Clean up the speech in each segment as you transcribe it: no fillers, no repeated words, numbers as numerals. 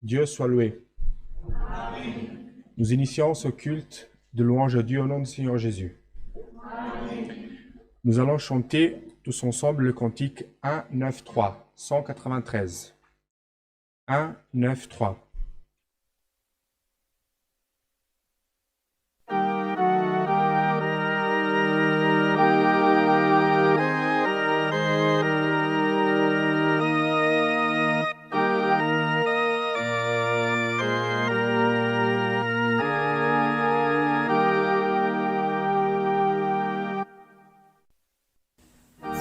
Dieu soit loué. Nous initions ce culte de louange à Dieu au nom du Seigneur Jésus. Nous allons chanter tous ensemble le cantique 1, 9, 3, 193. 1, 9, 3.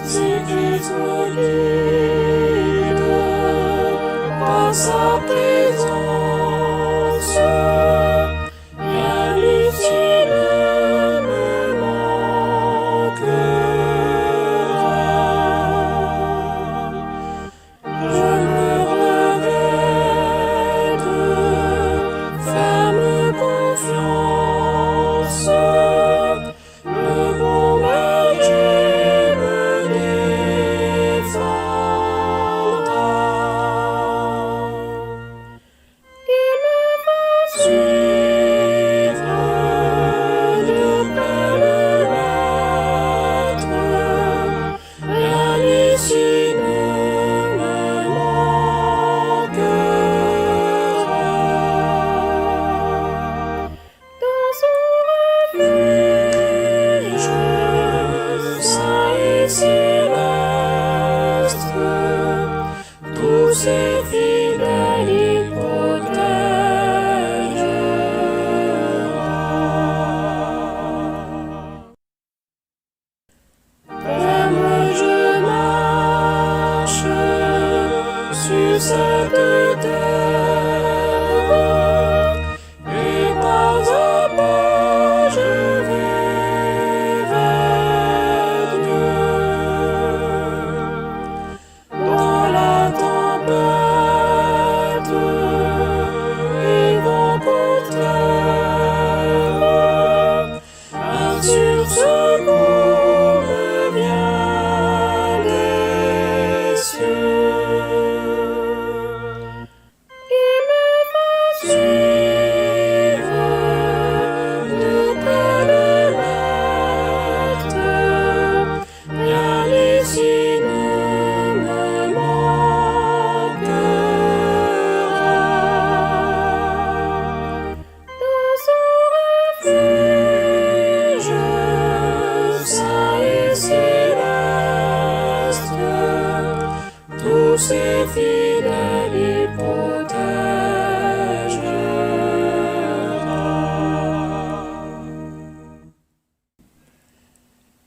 Si Christ me guide par sa présence, rien ici ne me manquera. Je me revêt de ferme confiance. Le bon berger me défendra. Il me va suivre de près le maître. Rien ici ne me manquera. Dans son refuge saint et céleste, tous ses fidèles il protégera. Ferme je marche sur cette terre, et pas à pas je vais vers Dieu. Dans la tempête et vent contraire, un sûr secours me vient des cieux. Il me va suivre de près le maître. Rien ici ne me manquera. Dans son refuge saint et céleste, tous ses fidèles il protégera.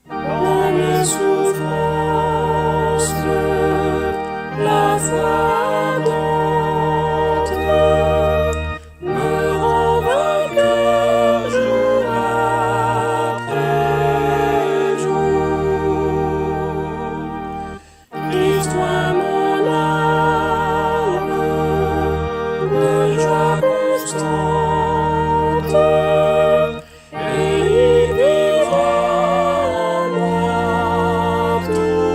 Dans mes souffrances, la foi ardente me rend vainqueur jour après jour. Christ, toi mon âme de joie constante, et il vivra en moi toujours.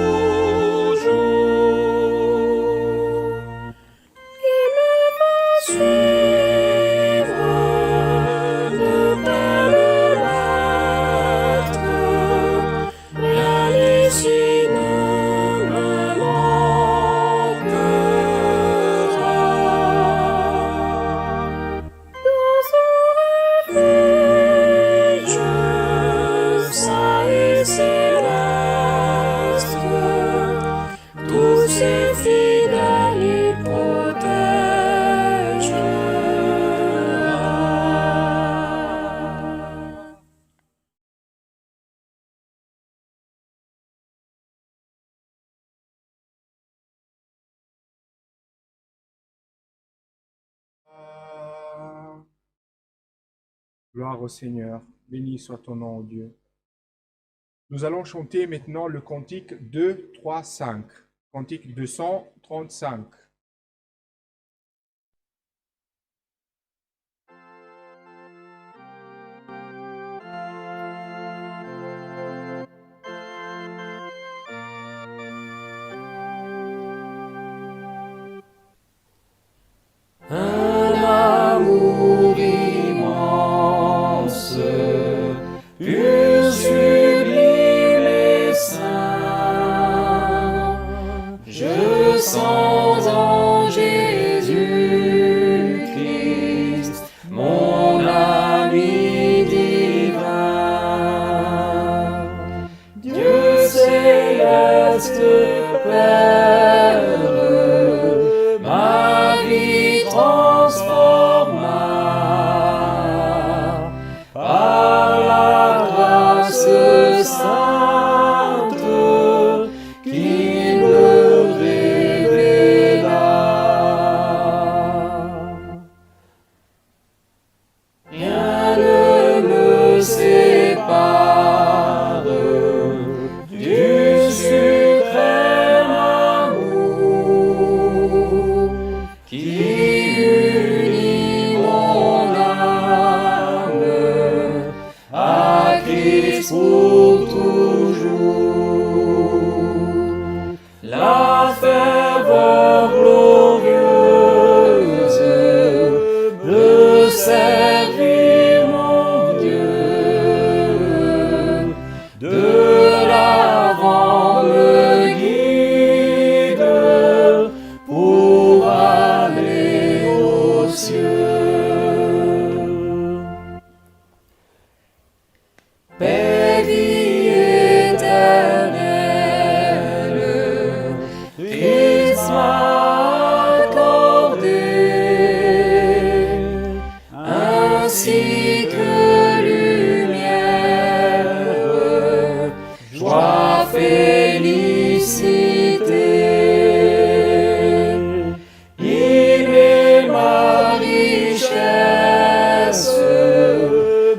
Il me va suivre de près le maître. Rien ici ne me manquera. Dans son refuge saint et céleste, tous ses fidèles il protégera. Gloire au Seigneur. Béni soit ton nom, ô Dieu. Nous allons chanter maintenant le cantique 2, 3, 5. Cantique 235. Un unis mon âme à Christ pour toujours. La ferveur glorieuse de servir mon Dieu, de l'avant me guide pour aller aux cieux. Paix, vie éternelle, Christ m'a accordé, ainsi que lumière, joie, félicité. Il est ma richesse,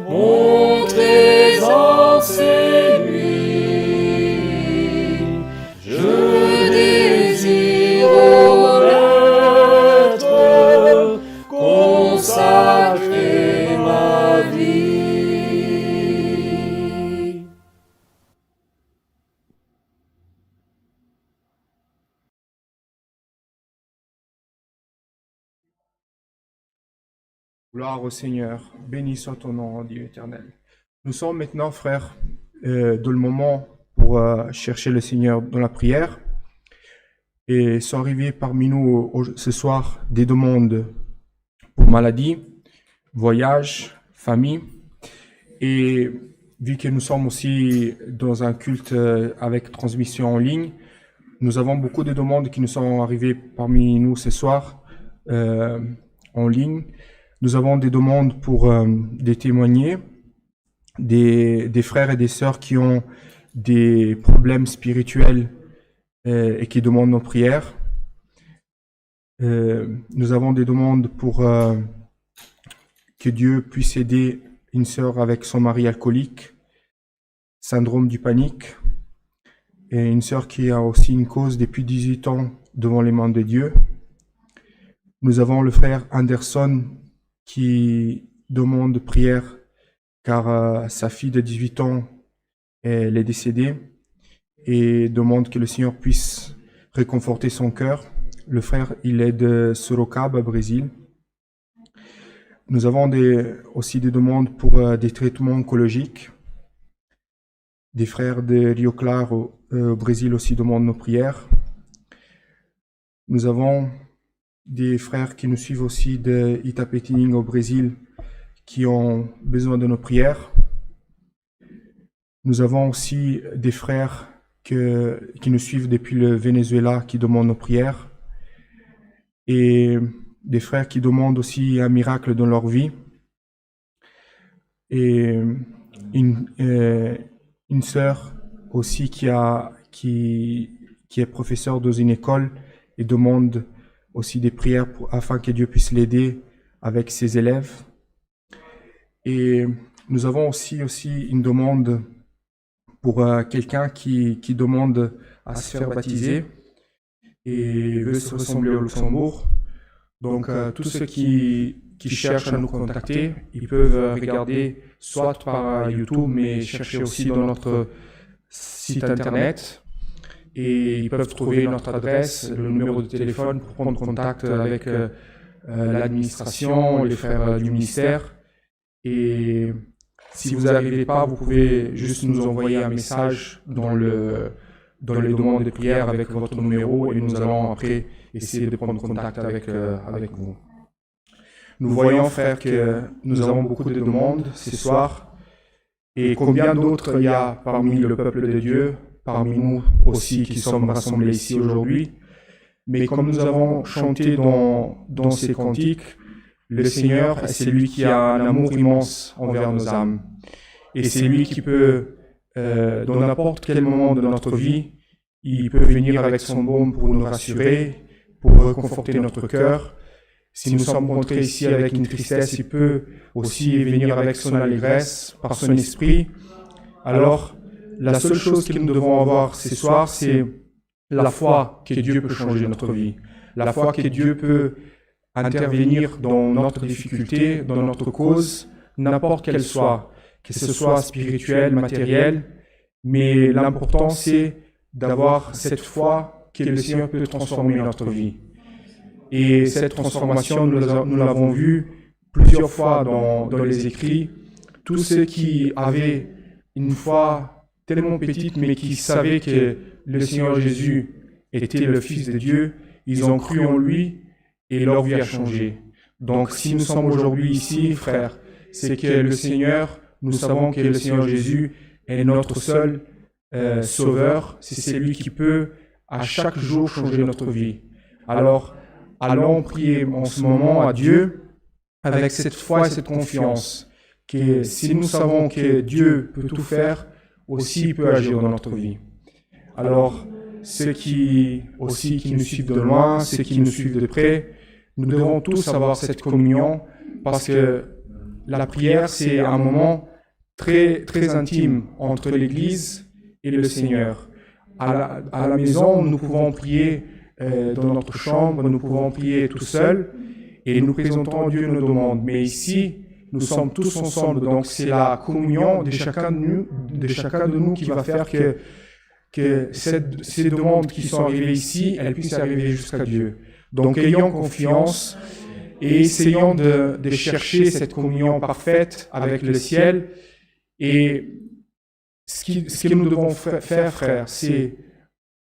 mon trésor c'est lui. Je désire au maître consacrer ma vie. Gloire au Seigneur, béni soit ton nom, Dieu éternel. Nous sommes maintenant, frères, dans le moment pour chercher le Seigneur dans la prière. Et sont arrivés parmi nous ce soir des demandes pour maladie, voyage, famille. Et vu que nous sommes aussi dans un culte avec transmission en ligne, nous avons beaucoup de demandes qui nous sont arrivées parmi nous ce soir en ligne. Nous avons des demandes pour des témoigner, des frères et des sœurs qui ont des problèmes spirituels et qui demandent nos prières. Nous avons des demandes pour que Dieu puisse aider une sœur avec son mari alcoolique, syndrome du panique, et une sœur qui a aussi une cause depuis 18 ans devant les mains de Dieu. Nous avons le frère Anderson qui demande prière car sa fille de 18 ans elle est décédée et demande que le Seigneur puisse réconforter son cœur. Le frère, il est de Sorocaba, Brésil. Nous avons aussi des demandes pour des traitements oncologiques. Des frères de Rio Claro, au Brésil, aussi demandent nos prières. Nous avons des frères qui nous suivent aussi de Itapetininga au Brésil qui ont besoin de nos prières. Nous avons aussi des frères qui nous suivent depuis le Venezuela qui demandent nos prières et des frères qui demandent aussi un miracle dans leur vie et une sœur aussi qui est professeure dans une école et demande aussi des prières afin que Dieu puisse l'aider avec ses élèves. Et nous avons aussi une demande pour quelqu'un qui demande à se faire baptiser et veut se ressembler au Luxembourg. Donc tous ceux qui cherchent à nous contacter, ils peuvent regarder soit par YouTube, mais chercher aussi dans notre site internet. Et ils peuvent trouver notre adresse, le numéro de téléphone pour prendre contact avec l'administration, les frères du ministère. Et si vous n'arrivez pas, vous pouvez juste nous envoyer un message dans les demandes de prière avec votre numéro et nous allons après essayer de prendre contact avec vous. Nous voyons, frères, que nous avons beaucoup de demandes ce soir. Et combien d'autres il y a parmi le peuple de Dieu, parmi nous aussi qui sommes rassemblés ici aujourd'hui. Mais comme nous avons chanté dans ces cantiques, le Seigneur, c'est lui qui a un amour immense envers nos âmes. Et c'est lui qui peut, dans n'importe quel moment de notre vie, il peut venir avec son baume pour nous rassurer, pour réconforter notre cœur. Si nous sommes rentrés ici avec une tristesse, il peut aussi venir avec son allégresse, par son esprit. Alors, la seule chose que nous devons avoir ce soir, c'est la foi que Dieu peut changer notre vie. La foi que Dieu peut intervenir dans notre difficulté, dans notre cause, n'importe qu'elle soit, que ce soit spirituel, matériel, mais l'important c'est d'avoir cette foi que le Seigneur peut transformer notre vie. Et cette transformation, nous l'avons vu plusieurs fois dans les écrits. Tous ceux qui avaient une foi tellement petite, mais qui savaient que le Seigneur Jésus était le Fils de Dieu, ils ont cru en lui et leur vie a changé. Donc si nous sommes aujourd'hui ici, frères, c'est que le Seigneur, nous savons que le Seigneur Jésus est notre seul Sauveur. C'est celui qui peut à chaque jour changer notre vie. Alors, allons prier en ce moment à Dieu avec cette foi et cette confiance que si nous savons que Dieu peut tout faire, aussi il peut agir dans notre vie. Alors, ceux qui nous suivent de loin, ceux qui nous suivent de près, nous devons tous avoir cette communion parce que la prière, c'est un moment très, très intime entre l'Église et le Seigneur. À la maison, nous pouvons prier dans notre chambre, nous pouvons prier tout seuls et nous présentons à Dieu nos demandes. Mais ici, nous sommes tous ensemble, donc c'est la communion de chacun de nous qui va faire que ces demandes qui sont arrivées ici, elles puissent arriver jusqu'à Dieu. Donc ayons confiance et essayons de chercher cette communion parfaite avec le ciel. Et ce que nous devons faire, frères, c'est,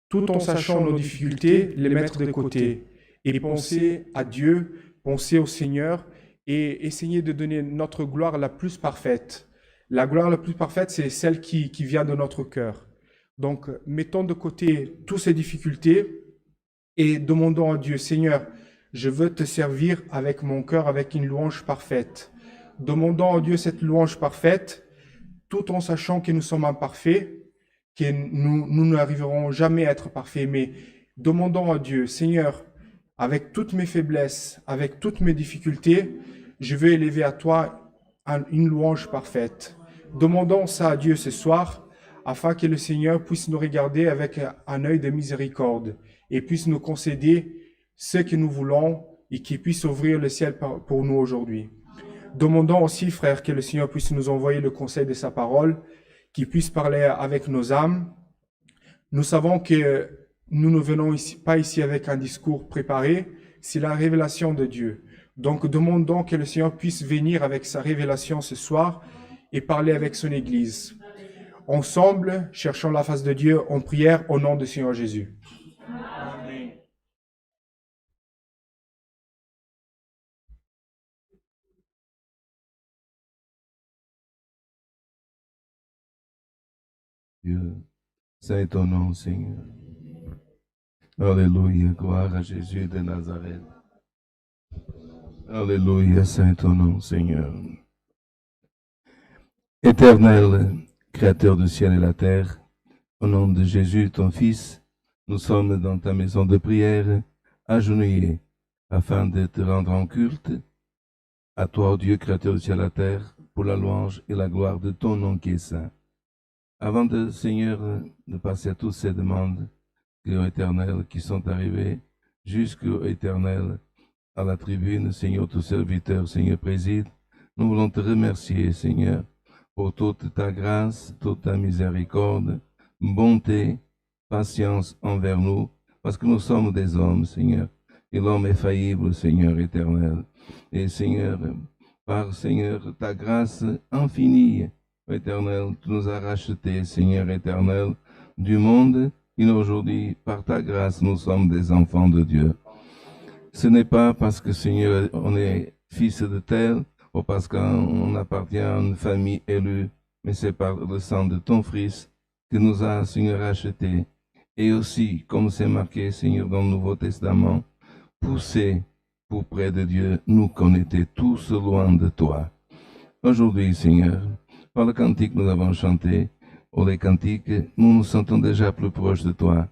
tout en sachant nos difficultés, les mettre de côté et penser à Dieu, penser au Seigneur et essayer de donner notre gloire la plus parfaite. La gloire la plus parfaite, c'est celle qui vient de notre cœur. Donc, mettons de côté toutes ces difficultés et demandons à Dieu, Seigneur, je veux te servir avec mon cœur, avec une louange parfaite. Demandons à Dieu cette louange parfaite, tout en sachant que nous sommes imparfaits, que nous n'arriverons jamais à être parfaits, mais demandons à Dieu, Seigneur, avec toutes mes faiblesses, avec toutes mes difficultés, je veux élever à toi une louange parfaite. Demandons ça à Dieu ce soir, afin que le Seigneur puisse nous regarder avec un œil de miséricorde et puisse nous concéder ce que nous voulons et qu'il puisse ouvrir le ciel pour nous aujourd'hui. Demandons aussi, frères, que le Seigneur puisse nous envoyer le conseil de sa parole, qu'il puisse parler avec nos âmes. Nous savons que nous ne venons pas ici avec un discours préparé, c'est la révélation de Dieu. Donc demandons que le Seigneur puisse venir avec sa révélation ce soir et parler avec son Église. Ensemble, cherchons la face de Dieu en prière au nom du Seigneur Jésus. Amen. Dieu, c'est ton nom, Seigneur. Alléluia, gloire à Jésus de Nazareth. Alléluia, c'est ton nom, Seigneur. Éternel, Créateur du ciel et la terre, au nom de Jésus, ton Fils, nous sommes dans ta maison de prière, agenouillés, afin de te rendre en culte, à toi, ô Dieu, Créateur du ciel et la terre, pour la louange et la gloire de ton nom qui est saint. Avant de, Seigneur, de passer à toutes ces demandes, Dieu éternel, qui sont arrivées jusqu'au éternel, à la tribune, Seigneur, tout serviteur, Seigneur, préside, nous voulons te remercier, Seigneur, pour toute ta grâce, toute ta miséricorde, bonté, patience envers nous, parce que nous sommes des hommes, Seigneur, et l'homme est faillible, Seigneur éternel. Et Seigneur, par, Seigneur, ta grâce infinie, Éternel, tu nous as rachetés, Seigneur éternel, du monde, et aujourd'hui, par ta grâce, nous sommes des enfants de Dieu. Ce n'est pas parce que, Seigneur, on est fils de tel, ou parce qu'on appartient à une famille élue, mais c'est par le sang de ton Fils que nous a, Seigneur, rachetés. Et aussi, comme c'est marqué, Seigneur, dans le Nouveau Testament, poussés pour près de Dieu, nous qu'on étions tous loin de toi. Aujourd'hui, Seigneur, par le cantique que nous avons chanté, ou les cantiques, nous nous sentons déjà plus proches de toi.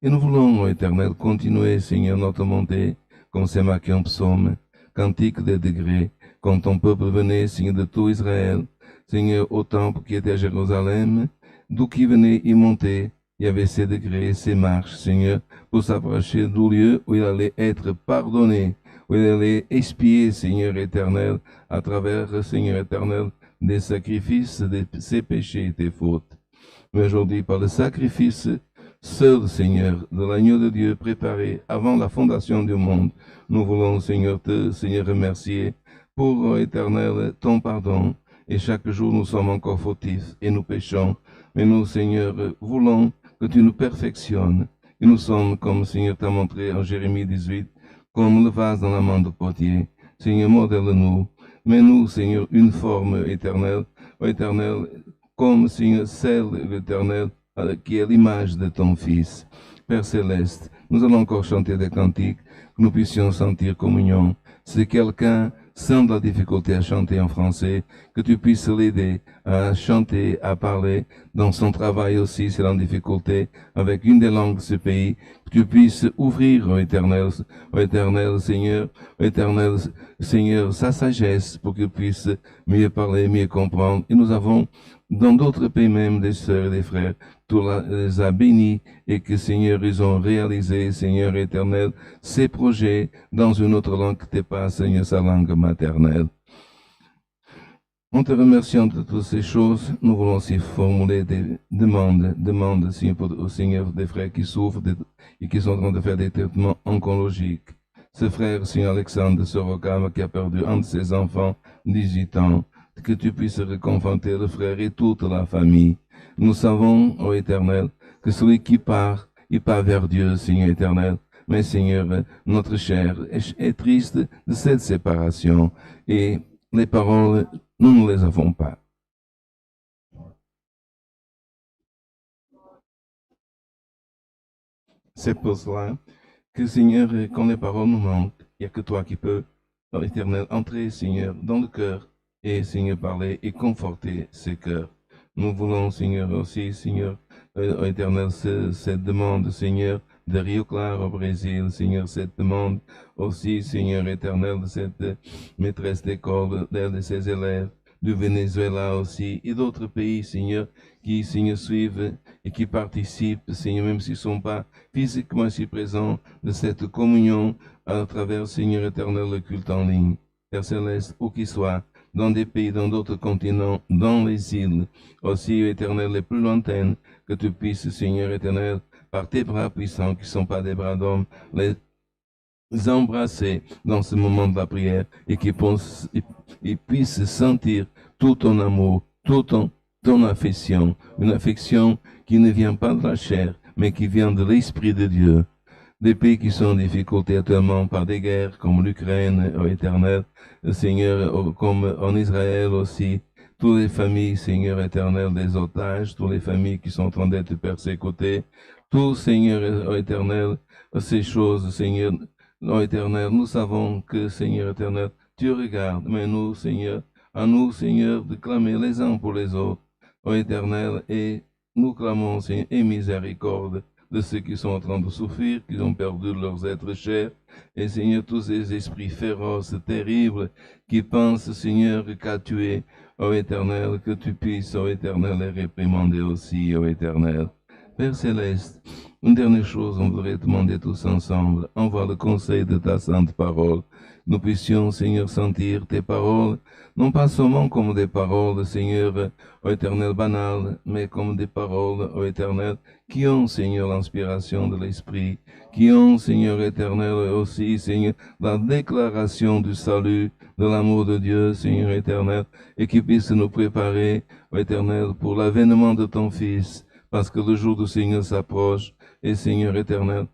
Et nous voulons, ô Éternel, continuer, Seigneur, notre montée, comme c'est marqué en psaume, cantique des degrés, quand ton peuple venait, Seigneur, de tout Israël, Seigneur, au temple qui était à Jérusalem, d'où qui venait y monter, il y avait ces degrés, ces marches, Seigneur, pour s'approcher du lieu où il allait être pardonné, où elle est expiée, Seigneur éternel, à travers, Seigneur éternel, des sacrifices de ses péchés et tes fautes. Mais aujourd'hui, par le sacrifice seul, Seigneur, de l'agneau de Dieu préparé avant la fondation du monde, nous voulons, Seigneur, te, Seigneur, remercier pour, ô éternel, ton pardon. Et chaque jour, nous sommes encore fautifs et nous péchons. Mais nous, Seigneur, voulons que tu nous perfectionnes. Et nous sommes, comme Seigneur t'a montré en Jérémie 18, comme le vase dans la main de potier. Seigneur, modèle-nous. Mets-nous, Seigneur, une forme éternelle, ô éternel, comme, Seigneur, celle, l'éternel, qui est l'image de ton Fils. Père Céleste, nous allons encore chanter des cantiques, que nous puissions sentir communion. Si quelqu'un sent de la difficulté à chanter en français, que tu puisses l'aider à chanter, à parler, dans son travail aussi, c'est en difficulté, avec une des langues de ce pays, que tu puisses ouvrir, ô éternel Seigneur, ô éternel Seigneur, sa sagesse, pour qu'il puisse mieux parler, mieux comprendre. Et nous avons, dans d'autres pays même, des sœurs et des frères, tu les as bénis et que, Seigneur, ils ont réalisé, Seigneur éternel, ces projets dans une autre langue que t'es pas, Seigneur, sa langue maternelle. En te remerciant de toutes ces choses, nous voulons aussi formuler des demandes, Seigneur, au Seigneur, des frères qui souffrent et qui sont en train de faire des traitements oncologiques. Ce frère, Seigneur Alexandre de Sorocaba, qui a perdu un de ses enfants, 18 ans, que tu puisses réconforter le frère et toute la famille. Nous savons, ô Éternel, que celui qui part, il part vers Dieu, Seigneur éternel. Mais Seigneur, notre chair est triste de cette séparation et les paroles, nous ne les avons pas. C'est pour cela que, Seigneur, quand les paroles nous manquent, il n'y a que toi qui peux, ô Éternel, entrer, Seigneur, dans le cœur et, Seigneur, parler et conforter ces cœurs. Nous voulons, Seigneur, aussi, Seigneur, Éternel, cette demande, Seigneur, de Rio Claro au Brésil, Seigneur, cette demande aussi, Seigneur éternel, de cette maîtresse d'école, d'elle, de ses élèves, du Venezuela aussi, et d'autres pays, Seigneur, qui, Seigneur, suivent et qui participent, Seigneur, même s'ils ne sont pas physiquement ici présents, de cette communion à travers, Seigneur éternel, le culte en ligne. Père Céleste, où qu'il soit, dans des pays, dans d'autres continents, dans les îles, aussi, éternel, les plus lointaines, que tu puisses, Seigneur éternel, par tes bras puissants, qui ne sont pas des bras d'hommes, les embrasser dans ce moment de la prière et qu'ils puissent sentir tout ton amour, toute ton affection, une affection qui ne vient pas de la chair, mais qui vient de l'Esprit de Dieu. Des pays qui sont en difficulté actuellement par des guerres, comme l'Ukraine, ô éternel, Seigneur, comme en Israël aussi, toutes les familles, Seigneur éternel, des otages, toutes les familles qui sont en train d'être persécutées, tout, Seigneur éternel, ces choses, Seigneur, ô éternel, nous savons que, Seigneur éternel, tu regardes, mais nous, Seigneur, à nous, Seigneur, de clamer les uns pour les autres, ô éternel, et nous clamons, Seigneur, et miséricorde de ceux qui sont en train de souffrir, qui ont perdu leurs êtres chers, et Seigneur, tous ces esprits féroces, terribles, qui pensent, Seigneur, qu'à tuer, ô éternel, que tu puisses, ô éternel, les réprimander aussi, ô éternel. Père Céleste, une dernière chose, on voudrait demander tous ensemble, envoie le conseil de ta sainte parole. Nous puissions, Seigneur, sentir tes paroles, non pas seulement comme des paroles, Seigneur, ô éternel banal, mais comme des paroles, ô éternel, qui ont, Seigneur, l'inspiration de l'Esprit, qui ont, Seigneur éternel, aussi, Seigneur, la déclaration du salut, de l'amour de Dieu, Seigneur éternel, et qui puissent nous préparer, ô éternel, pour l'avènement de ton Fils, parce que le jour du Seigneur s'approche, et Seigneur éternel,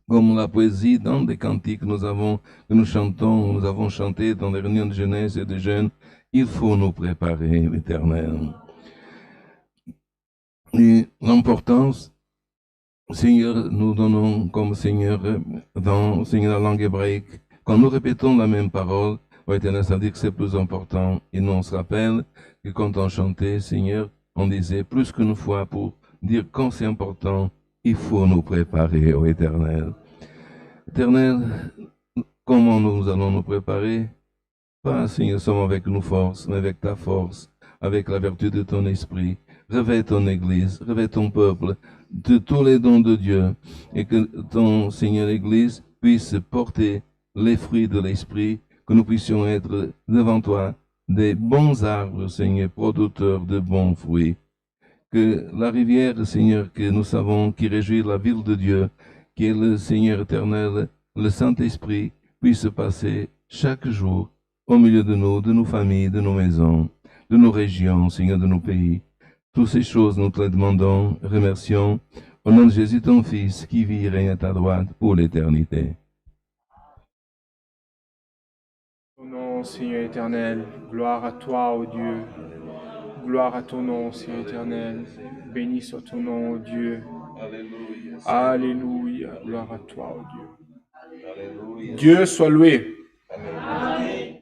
comme la poésie dans des cantiques que nous avons chanté dans les réunions de jeunesse et de jeunes, il faut nous préparer, l'Éternel. Et l'importance, Seigneur, nous donnons comme Seigneur, dans Seigneur, la langue hébraïque, quand nous répétons la même parole, au Éternel, ça veut dire que c'est plus important. Et nous, on se rappelle que quand on chantait, Seigneur, on disait plus qu'une fois pour dire quand c'est important, il faut nous préparer au Éternel. Éternel, comment nous allons nous préparer? Pas, Seigneur, seulement avec nos forces, mais avec ta force, avec la vertu de ton esprit. Réveille ton Église, réveille ton peuple de tous les dons de Dieu, et que ton Seigneur Église puisse porter les fruits de l'Esprit, que nous puissions être devant toi des bons arbres, Seigneur, producteurs de bons fruits. Que la rivière, Seigneur, que nous savons qui réjouit la ville de Dieu, qui est le Seigneur éternel, le Saint-Esprit, puisse passer chaque jour au milieu de nous, de nos familles, de nos maisons, de nos régions, Seigneur, de nos pays. Toutes ces choses, nous te les demandons, remercions, au nom de Jésus, ton Fils, qui vit et règne à ta droite pour l'éternité. Au nom, Seigneur éternel, gloire à toi, ô Dieu. Gloire à ton nom, Seigneur éternel. Béni soit ton nom, ô Dieu. Alléluia. Alléluia. Gloire à toi, ô Dieu. Alléluia. Dieu soit loué. Amen.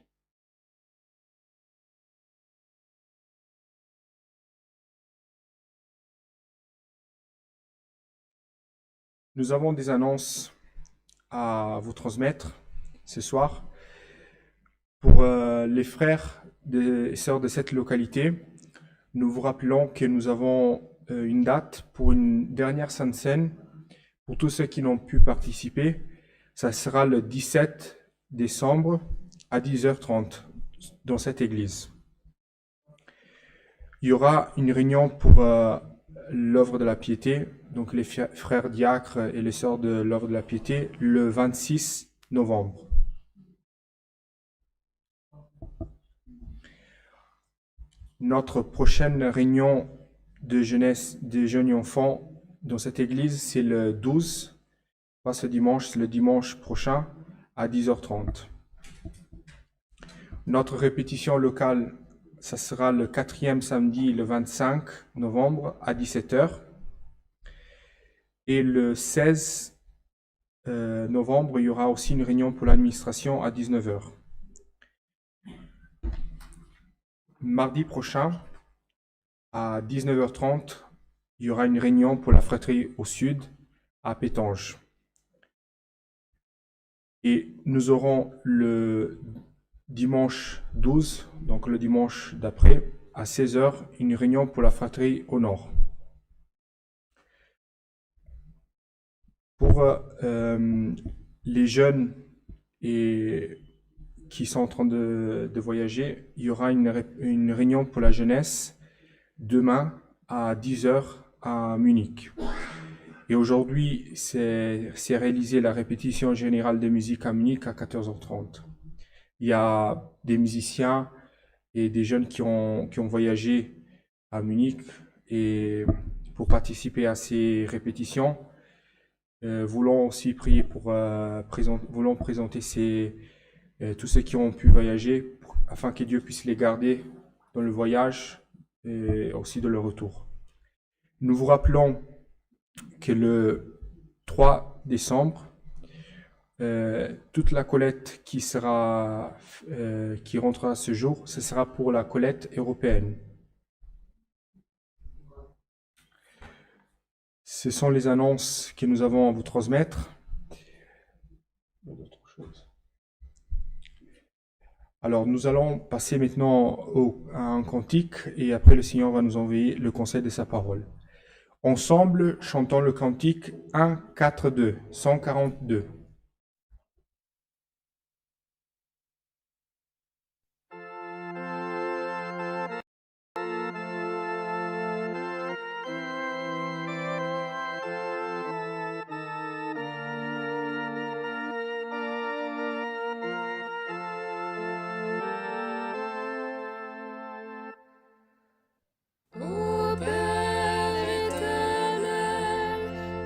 Nous avons des annonces à vous transmettre ce soir. Pour les frères et sœurs de cette localité, nous vous rappelons que nous avons une date pour une dernière Sainte Seine. Pour tous ceux qui n'ont pu participer, ça sera le 17 décembre à 10h30 dans cette église. Il y aura une réunion pour l'œuvre de la piété, donc les frères diacres et les sœurs de l'œuvre de la piété, le 26 novembre. Notre prochaine réunion de jeunesse des jeunes enfants dans cette église, c'est le 12, pas ce dimanche, c'est le dimanche prochain à 10h30. Notre répétition locale, ça sera le 4e samedi, le 25 novembre à 17h. Et le 16 novembre, il y aura aussi une réunion pour l'administration à 19h. Mardi prochain, à 19h30, il y aura une réunion pour la fratrie au sud, à Pétange. Et nous aurons le dimanche 12, donc le dimanche d'après, à 16h, une réunion pour la fratrie au nord. Pour les jeunes et qui sont en train de voyager, il y aura une réunion pour la jeunesse demain à 10h à Munich. Et aujourd'hui, c'est réalisé la répétition générale de musique à Munich à 14h30. Il y a des musiciens et des jeunes qui ont voyagé à Munich et pour participer à ces répétitions, voulons aussi prier pour voulons présenter tous ceux qui ont pu voyager afin que Dieu puisse les garder dans le voyage et aussi de leur retour. Nous vous rappelons que le 3 décembre, toute la collecte qui rentrera ce jour, ce sera pour la collecte européenne. Ce sont les annonces que nous avons à vous transmettre. Alors, nous allons passer maintenant à un cantique et après le Seigneur va nous envoyer le conseil de sa parole. Ensemble, chantons le cantique 1, 4, 2, 142. Ô Père éternel,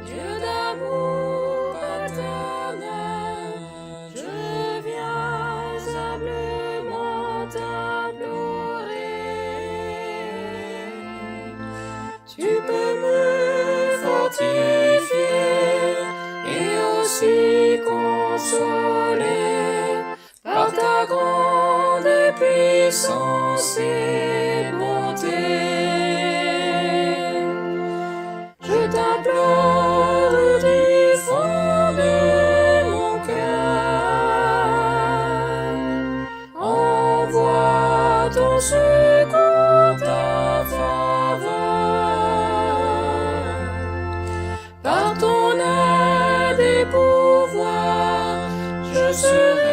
Dieu d'amour paternel, je viens humblement t'implorer. Tu peux me fortifier et aussi consoler par ta grande puissance et bonté. Je t'implore du fond de mon cœur, envoie ton secours, ta faveur, par ton aide et pouvoir, je serai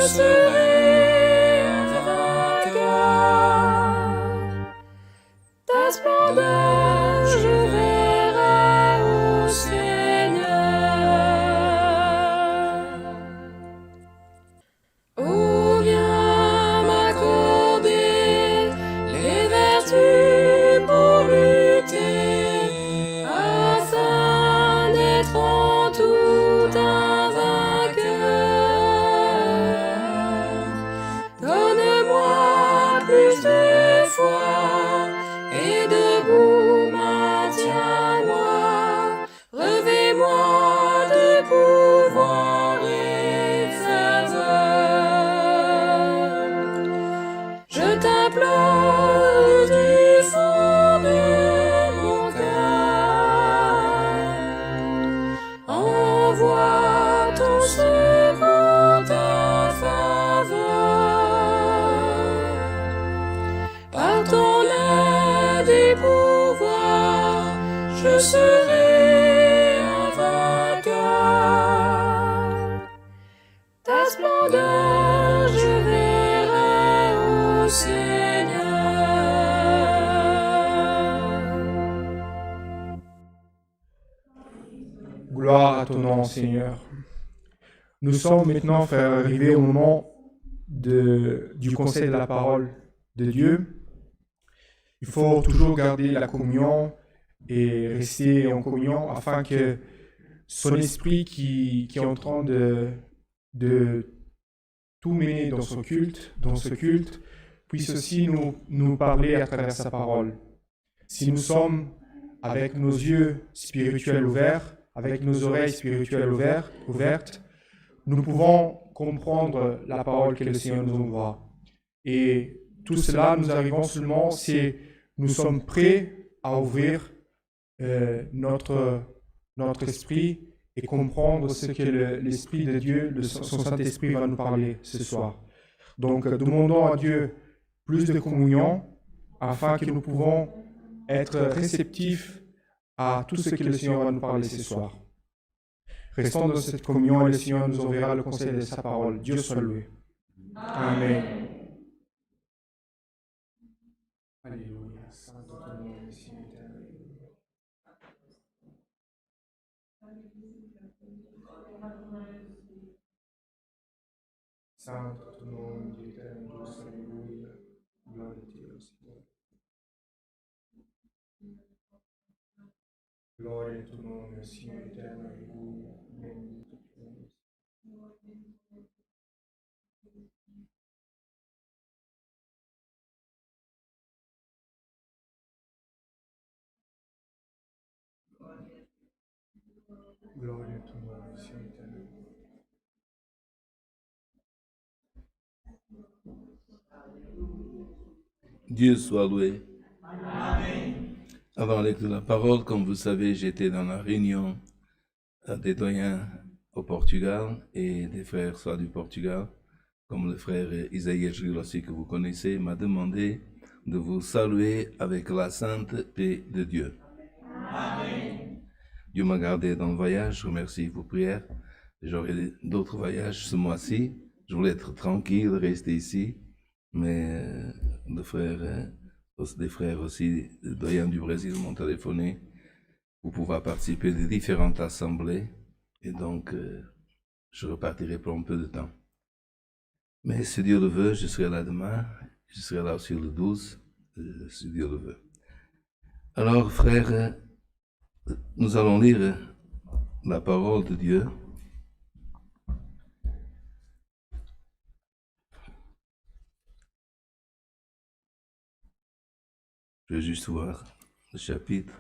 serai un vainqueur. Ta splendeur, je verrai, ô Seigneur. Ô viens m'accorder les vertus pour lutter, afin d'être en tout un vainqueur. Donne-moi plus de foi et debout maintiens-moi. Revêt-moi de pouvoir et faveur. Je t'implore du fond de mon cœur. Envoie ton secours, ta faveur. Par ton aide et pouvoir, je serai un vainqueur. Ta splendeur, je verrai, ô Seigneur. Gloire à ton nom, Seigneur. Nous sommes maintenant, frères, arrivés au moment du conseil de la parole de Dieu. Il faut toujours garder la communion et rester en communion afin que son esprit qui est en train de tout mener dans ce culte, puisse aussi nous parler à travers sa parole. Si nous sommes avec nos yeux spirituels ouverts, avec nos oreilles spirituelles ouvertes, nous pouvons comprendre la parole que le Seigneur nous envoie. Et tout cela, nous arrivons seulement si nous sommes prêts à ouvrir notre esprit et comprendre ce que l'Esprit de Dieu, son Saint-Esprit va nous parler ce soir. Donc, demandons à Dieu plus de communion afin que nous pouvons être réceptifs à tout ce que le Seigneur va nous parler ce soir. Restons dans cette communion et le Seigneur nous enverra le conseil de sa parole. Dieu soit loué. Amen. Alléluia. Saint ton nom, Messie éternel. Saint ton nom, Dieu éternel, alléluia. Gloire à Dieu, Seigneur. Gloire à ton nom, Messie éternel, alléluia. Amen. Gloire à ton nom, Messie éternel. Dieu soit loué. Avant la lecture de la parole, comme vous savez, j'étais dans la réunion des doyens au Portugal et des frères soit du Portugal, comme le frère Isaïe Gilles aussi que vous connaissez, m'a demandé de vous saluer avec la sainte paix de Dieu. Amen. Dieu m'a gardé dans le voyage, je remercie vos prières. J'aurai d'autres voyages ce mois-ci. Je voulais être tranquille, rester ici, mais des frères aussi, des doyens du Brésil m'ont téléphoné pour pouvoir participer de différentes assemblées. Et donc, je repartirai pour un peu de temps. Mais si Dieu le veut, je serai là demain. Je serai là aussi le 12, si Dieu le veut. Alors, frères, nous allons lire la parole de Dieu. Je vais juste voir le chapitre.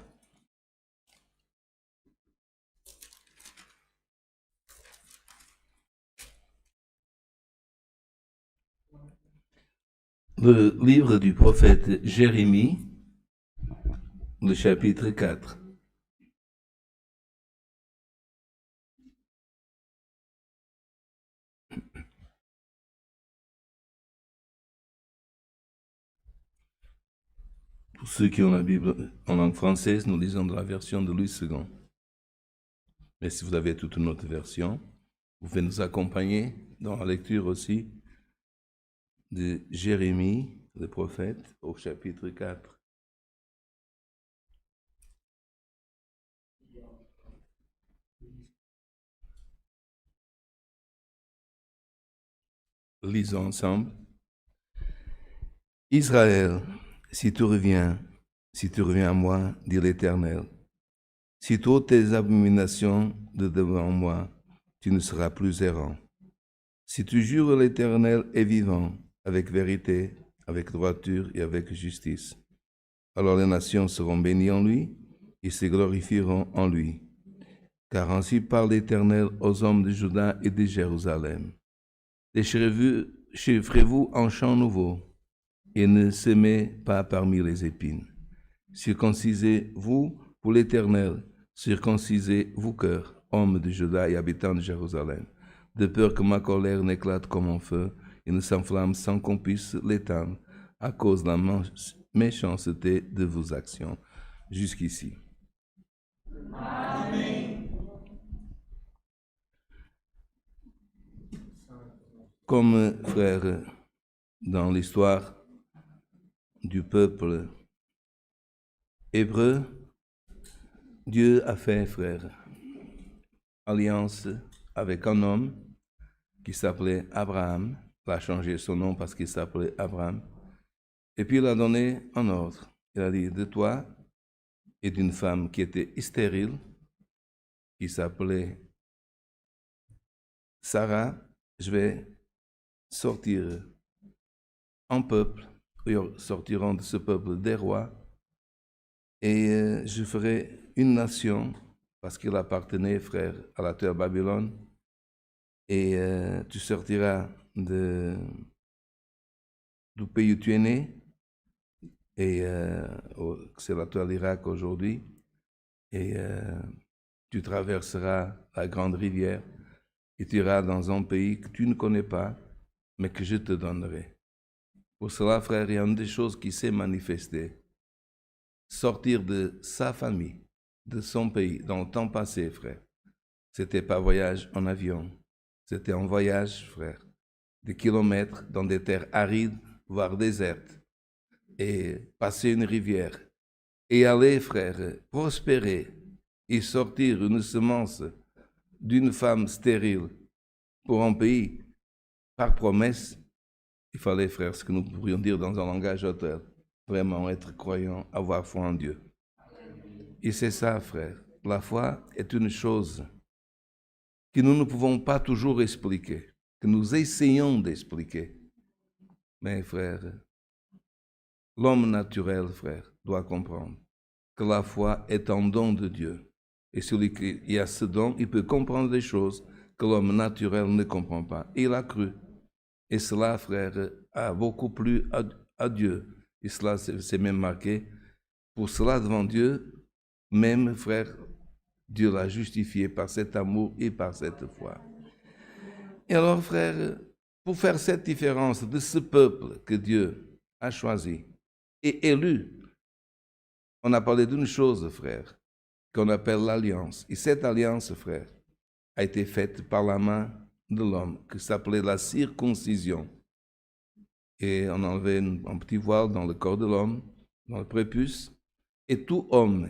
Le livre du prophète Jérémie, le chapitre 4. Pour ceux qui ont la Bible en langue française, nous lisons de la version de Louis II. Mais si vous avez toute une autre version, Vous pouvez nous accompagner dans la lecture aussi de Jérémie, le prophète, au chapitre 4. Lisons ensemble. Israël, si tu reviens à moi, dit l'Éternel, si tu ôtes tes abominations de devant moi, tu ne seras plus errant. Si tu jures l'Éternel est vivant, avec vérité, avec droiture et avec justice, alors les nations seront bénies en lui et se glorifieront en lui. Car ainsi parle l'Éternel aux hommes de Juda et de Jérusalem. Déchirez-vous en champ nouveau et ne semez pas parmi les épines. Circoncisez-vous pour l'Éternel, circoncisez-vous cœur, hommes de Juda et habitants de Jérusalem, de peur que ma colère n'éclate comme un feu et ne s'enflamme sans qu'on puisse l'éteindre à cause de la méchanceté de vos actions. Jusqu'ici. Amen. Comme frère, dans l'histoire du peuple hébreu, Dieu a fait, frère, alliance avec un homme qui s'appelait Abraham. Il a changé son nom parce qu'il s'appelait Abraham. Et puis il a donné un ordre. Il a dit, de toi et d'une femme qui était stérile, qui s'appelait Sarah, je vais sortir un peuple, ils sortiront de ce peuple des rois, et je ferai une nation, parce qu'il appartenait, frère, à la terre Babylone, et tu sortiras du pays où tu es né, et c'est la terre d'Irak aujourd'hui, et tu traverseras la grande rivière, et tu iras dans un pays que tu ne connais pas, mais que je te donnerai. Pour cela, frère, il y a une des choses qui s'est manifestée. Sortir de sa famille, de son pays, dans le temps passé, frère. C'était pas voyage en avion. C'était un voyage, frère, de kilomètres dans des terres arides, voire désertes, et passer une rivière, et aller, frère, prospérer, et sortir une semence d'une femme stérile pour un pays, par promesse. Il fallait, frère, ce que nous pourrions dire dans un langage auteur, vraiment être croyant, avoir foi en Dieu. Et c'est ça, frère. La foi est une chose que nous ne pouvons pas toujours expliquer, que nous essayons d'expliquer. Mais, frère, l'homme naturel, frère, doit comprendre que la foi est un don de Dieu. Et celui qui a ce don, il peut comprendre des choses que l'homme naturel ne comprend pas. Et il a cru. Et cela, frère, a beaucoup plu à Dieu. Et cela, c'est même marqué. Pour cela, devant Dieu, même, frère, Dieu l'a justifié par cet amour et par cette foi. Et alors, frère, pour faire cette différence de ce peuple que Dieu a choisi et élu, on a parlé d'une chose, frère, qu'on appelle l'alliance. Et cette alliance, frère, a été faite par la main de l'homme, qui s'appelait la circoncision. Et on enlevait un petit voile dans le corps de l'homme, dans le prépuce, et tout homme,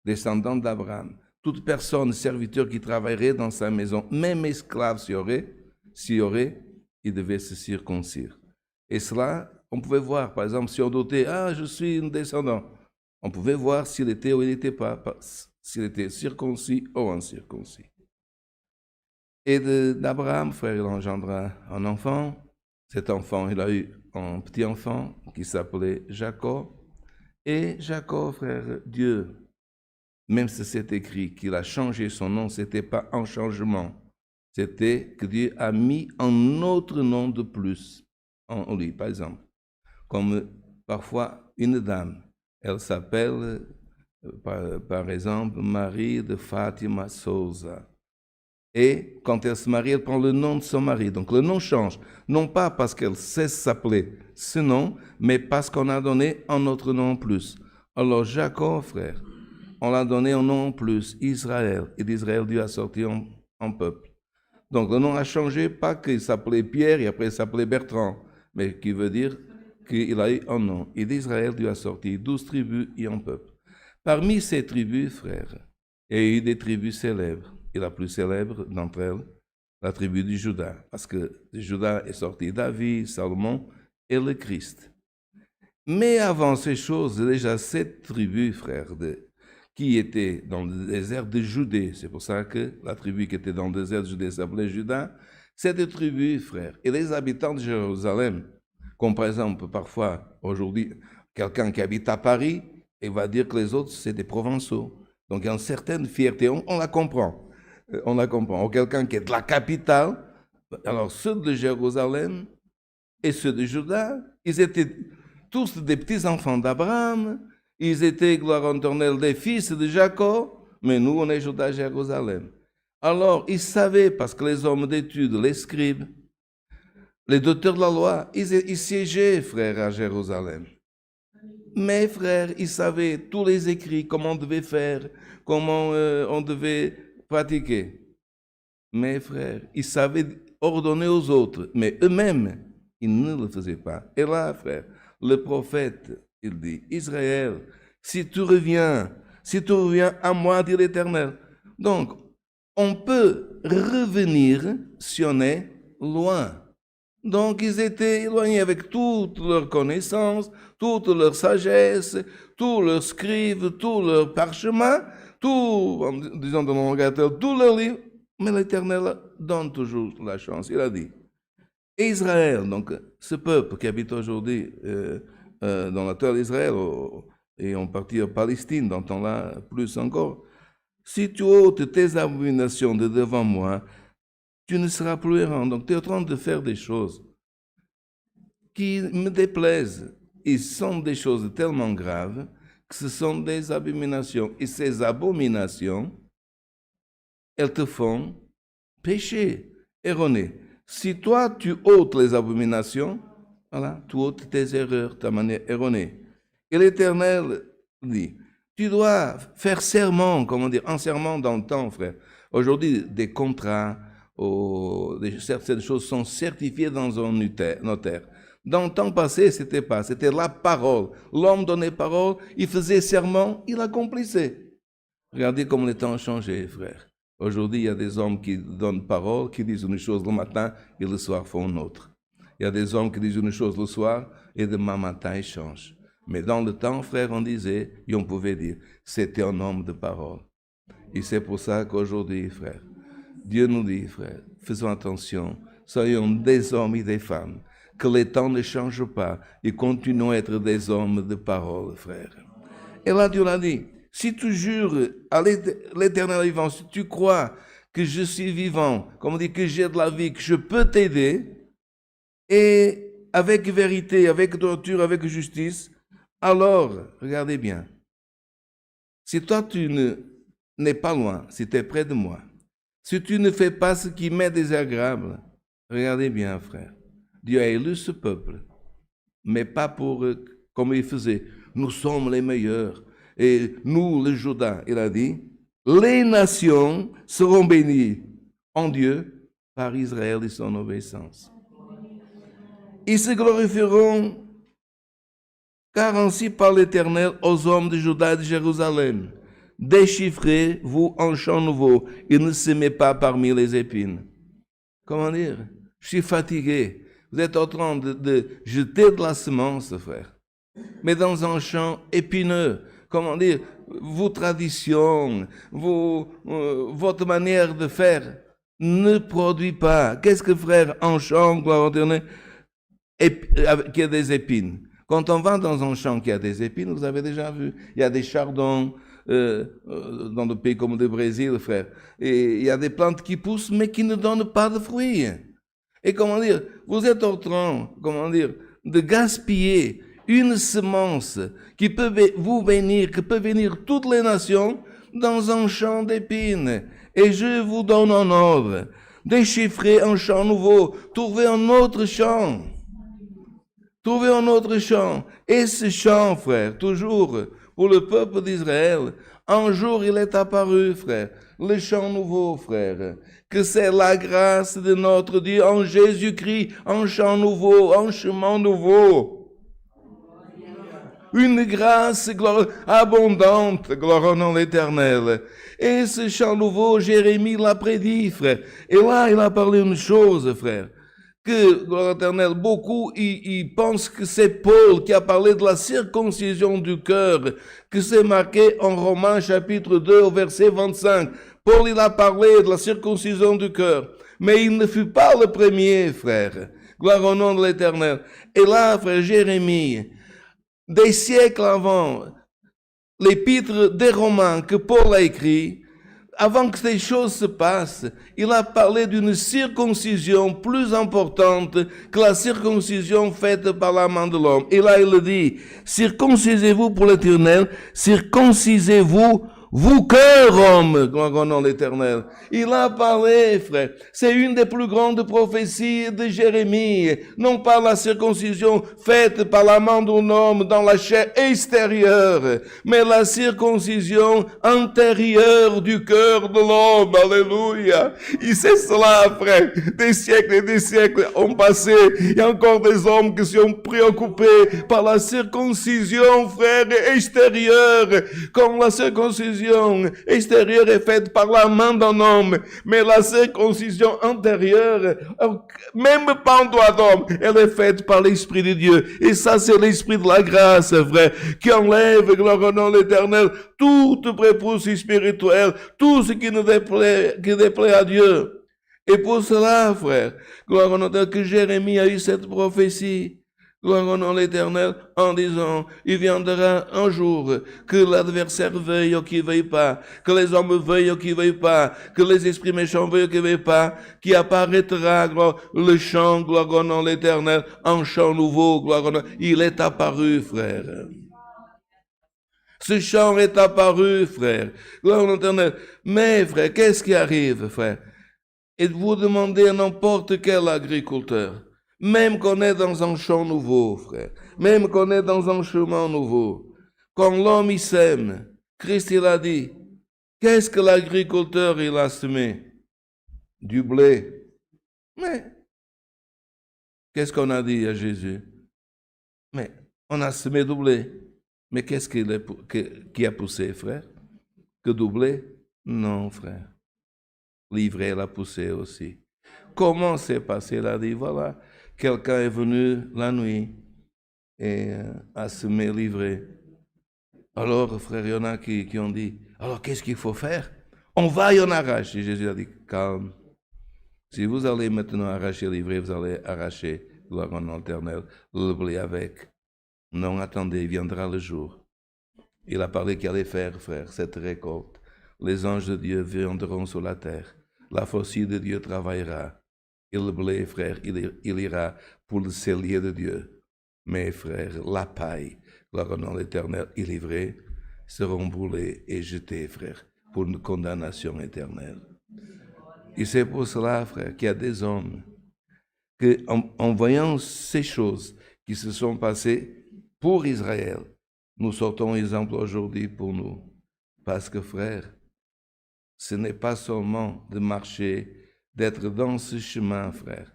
descendant d'Abraham, toute personne, serviteur qui travaillerait dans sa maison, même esclave s'il y aurait, il devait se circoncire. Et cela, on pouvait voir, par exemple, si on notait, je suis un descendant, on pouvait voir s'il était ou il n'était pas, s'il était circoncis ou incirconcis. Et d'Abraham, frère, il engendra un enfant. Cet enfant, il a eu un petit enfant qui s'appelait Jacob. Et Jacob, frère, Dieu, même si c'est écrit qu'il a changé son nom, ce n'était pas un changement. C'était que Dieu a mis un autre nom de plus en lui, par exemple. Comme parfois une dame, elle s'appelle, par exemple, Marie de Fatima Souza. Et quand elle se marie, elle prend le nom de son mari. Donc le nom change, non pas parce qu'elle cesse s'appeler ce nom, mais parce qu'on a donné un autre nom en plus. Alors Jacob, frère, on l'a donné un nom en plus, Israël. Et d'Israël, Dieu a sorti un peuple. Donc le nom a changé, pas qu'il s'appelait Pierre et après il s'appelait Bertrand, mais qui veut dire qu'il a eu un nom. Et d'Israël, Dieu a sorti 12 tribus et un peuple. Parmi ces tribus, frères, il y a eu des tribus célèbres. Et la plus célèbre d'entre elles, la tribu du Juda. Parce que de Juda est sorti David, Salomon et le Christ. Mais avant ces choses, déjà cette tribu, frères, qui était dans le désert de Judée, c'est pour ça que la tribu qui était dans le désert de Judée s'appelait Juda, cette tribu, frères, et les habitants de Jérusalem, comme par exemple, parfois, aujourd'hui, quelqu'un qui habite à Paris, il va dire que les autres, c'est des Provençaux. Donc, il y a une certaine fierté, on la comprend. On la comprend. Ou quelqu'un qui est de la capitale, alors ceux de Jérusalem et ceux de Juda, ils étaient tous des petits-enfants d'Abraham, ils étaient, gloire en éternelle, des fils de Jacob, mais nous, on est Juda, Jérusalem. Alors, ils savaient, parce que les hommes d'études, les scribes, les docteurs de la loi, ils siégeaient, frères, à Jérusalem. Mais, frères, ils savaient tous les écrits, comment on devait faire, comment on devait pratiquer. Mais, frères, ils savaient ordonner aux autres, mais eux-mêmes, ils ne le faisaient pas. Et là, frère, le prophète, il dit, Israël, si tu reviens à moi, dit l'Éternel. Donc, on peut revenir si on est loin. Donc, ils étaient éloignés avec toute leur connaissance, toute leur sagesse, tous leurs scribes, tous leurs parchemins, tout, disons dans le langage, tous leurs livres. Mais l'Éternel donne toujours la chance. Il a dit, Israël, donc ce peuple qui habite aujourd'hui dans la terre d'Israël et en partie en Palestine, dans ton là plus encore, si tu ôtes tes abominations de devant moi, tu ne seras plus errant. Donc tu es en train de faire des choses qui me déplaisent. Ils sont des choses tellement graves que ce sont des abominations. Et ces abominations, elles te font pécher, erroné. Si toi, tu ôtes les abominations, voilà, tu ôtes tes erreurs, ta manière erronée. Et l'Éternel dit, tu dois faire serment, comment dire, un serment dans le temps, frère. Aujourd'hui, des contrats, certaines choses sont certifiées dans un notaire. Dans le temps passé, c'était pas, c'était la parole. L'homme donnait parole, il faisait serment, il accomplissait. Regardez comment les temps ont changé, frère. Aujourd'hui, il y a des hommes qui donnent parole, qui disent une chose le matin et le soir font une autre. Il y a des hommes qui disent une chose le soir et demain matin ils changent. Mais dans le temps, frère, on disait, et on pouvait dire, c'était un homme de parole. Et c'est pour ça qu'aujourd'hui, frère, Dieu nous dit, frère, faisons attention, soyons des hommes et des femmes, que les temps ne changent pas et continuons à être des hommes de parole, frère. Et là, Dieu l'a dit, si tu jures à l'Éternel vivant, si tu crois que je suis vivant, comme on dit que j'ai de la vie, que je peux t'aider, et avec vérité, avec droiture, avec justice, alors, regardez bien, si toi tu n'es pas loin, si tu es près de moi, si tu ne fais pas ce qui m'est désagréable, regardez bien, frère, Dieu a élu ce peuple, mais pas pour, comme il faisait, nous sommes les meilleurs, et nous, le Juda, il a dit, les nations seront bénies en Dieu par Israël et son obéissance. Ils se glorifieront car ainsi parle l'Éternel aux hommes de Juda et de Jérusalem. Déchiffrez-vous en chant nouveau et ne semez pas parmi les épines. Comment dire? Je suis fatigué. Vous êtes en train de jeter de la semence, frère. Mais dans un champ épineux. Comment dire? Vos traditions, votre manière de faire ne produit pas. Qu'est-ce que, frère, un champ, gloire au Éternel, qui a des épines? Quand on va dans un champ qui a des épines, vous avez déjà vu, il y a des chardons dans des pays comme le Brésil, frère. Et il y a des plantes qui poussent, mais qui ne donnent pas de fruits. Et comment dire, vous êtes en train, comment dire, de gaspiller une semence qui peut vous bénir, que peut bénir toutes les nations dans un champ d'épines. Et je vous donne un ordre. Déchiffrez un champ nouveau, trouvez un autre champ. Trouvez un autre champ. Et ce champ, frère, toujours pour le peuple d'Israël, Un jour, il est apparu, frère, le chant nouveau, frère, que c'est la grâce de notre Dieu en Jésus-Christ, un chant nouveau, un chemin nouveau. Une grâce abondante, gloire au nom de l'Éternel. Et ce chant nouveau, Jérémie l'a prédit, frère. Et là, il a parlé une chose, frère, que, gloire éternelle, beaucoup, ils pensent que c'est Paul qui a parlé de la circoncision du cœur, que c'est marqué en Romains chapitre 2 au verset 25. Paul, il a parlé de la circoncision du cœur, mais il ne fut pas le premier, frère. Gloire au nom de l'Éternel. Et là, frère Jérémie, des siècles avant l'épître des Romains que Paul a écrit, avant que ces choses se passent, il a parlé d'une circoncision plus importante que la circoncision faite par la main de l'homme. Et là, il dit, circoncisez-vous pour l'Éternel, circoncisez-vous vous cœur, homme, gloire au nom de l'Éternel. Il a parlé, frère. C'est une des plus grandes prophéties de Jérémie. Non pas la circoncision faite par la main d'un homme dans la chair extérieure, mais la circoncision intérieure du cœur de l'homme. Alléluia. Et c'est cela, frère. Des siècles et des siècles ont passé. Il y a encore des hommes qui sont préoccupés par la circoncision, frère, extérieure. Comme la circoncision extérieure est faite par la main d'un homme, mais la circoncision intérieure, même pas un doigt d'homme, elle est faite par l'Esprit de Dieu. Et ça, c'est l'Esprit de la grâce, frère, qui enlève, gloire au nom de l'Éternel, toute prépoussie spirituelle, tout ce qui déplaît à Dieu. Et pour cela, frère, gloire au nom de l'Éternel, que Jérémie a eu cette prophétie. Gloire au nom de l'Éternel, en disant, il viendra un jour que l'adversaire veuille ou qu'il veuille pas, que les hommes veuillent ou qu'ils veuillent pas, que les esprits méchants veuillent ou qu'ils veuillent pas, qui apparaîtra, gloire, le chant, gloire au nom de l'Éternel, un chant nouveau, gloire au nom, il est apparu, frère. Ce chant est apparu, frère. Gloire au nom de l'Éternel. Mais, frère, qu'est-ce qui arrive, frère? Et vous demandez à n'importe quel agriculteur, même qu'on est dans un champ nouveau, frère, même qu'on est dans un chemin nouveau, quand l'homme y sème, Christ il a dit, qu'est-ce que l'agriculteur il a semé? Du blé. Mais, qu'est-ce qu'on a dit à Jésus? Mais, on a semé du blé. Mais qu'est-ce qui a poussé, frère? Que du blé? Non, frère. L'ivraie l'a poussé aussi. Comment c'est passé? Il a dit, voilà, quelqu'un est venu la nuit et a semé l'ivraie. Alors, frère, il y en a qui ont dit, alors qu'est-ce qu'il faut faire? On va et on arrache. Et Jésus a dit, calme. Si vous allez maintenant arracher l'ivraie, vous allez arracher, gloire au nom éternel, le blé avec. Non, attendez, il viendra le jour. Il a parlé qu'il allait faire, frère, cette récolte. Les anges de Dieu viendront sur la terre. La faucille de Dieu travaillera. Et le blé, frère, il ira pour le cellier de Dieu. Mais, frère, la paille, gloire au nom de l'Éternel, et l'ivraie seront brûlés et jetés, frère, pour une condamnation éternelle. Et c'est pour cela, frère, qu'il y a des hommes que, en voyant ces choses qui se sont passées pour Israël, nous sortons exemple aujourd'hui pour nous. Parce que, frère, ce n'est pas seulement de marcher, d'être dans ce chemin, frère,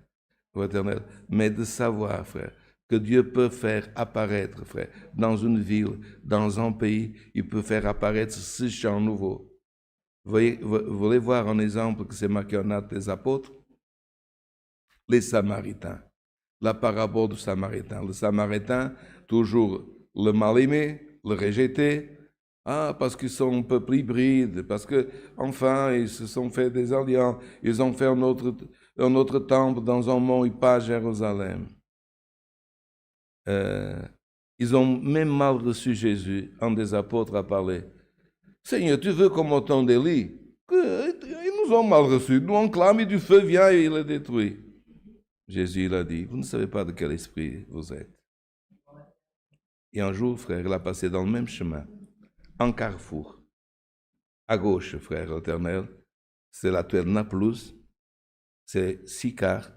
éternel, mais de savoir, frère, que Dieu peut faire apparaître, frère, dans une ville, dans un pays, il peut faire apparaître ce chant nouveau. Vous voulez voir un exemple que c'est marqué en Actes des Apôtres? Les Samaritains. La parabole du Samaritain. Le Samaritain, toujours le mal-aimé, le rejeté. Ah, parce qu'ils sont un peuple hybride, parce que, enfin, ils se sont fait des alliances, ils ont fait un autre temple dans un mont et pas à Jérusalem. Ils ont même mal reçu Jésus. Un des apôtres a parlé. Seigneur, tu veux comme au temps d'Élie? Ils nous ont mal reçus. Nous on clame et du feu vient et il les détruit. Jésus il a dit, vous ne savez pas de quel esprit vous êtes. Et un jour, frère, il a passé dans le même chemin. Un carrefour. À gauche, frère éternel, c'est l'actuel Naplouse, c'est Sychar,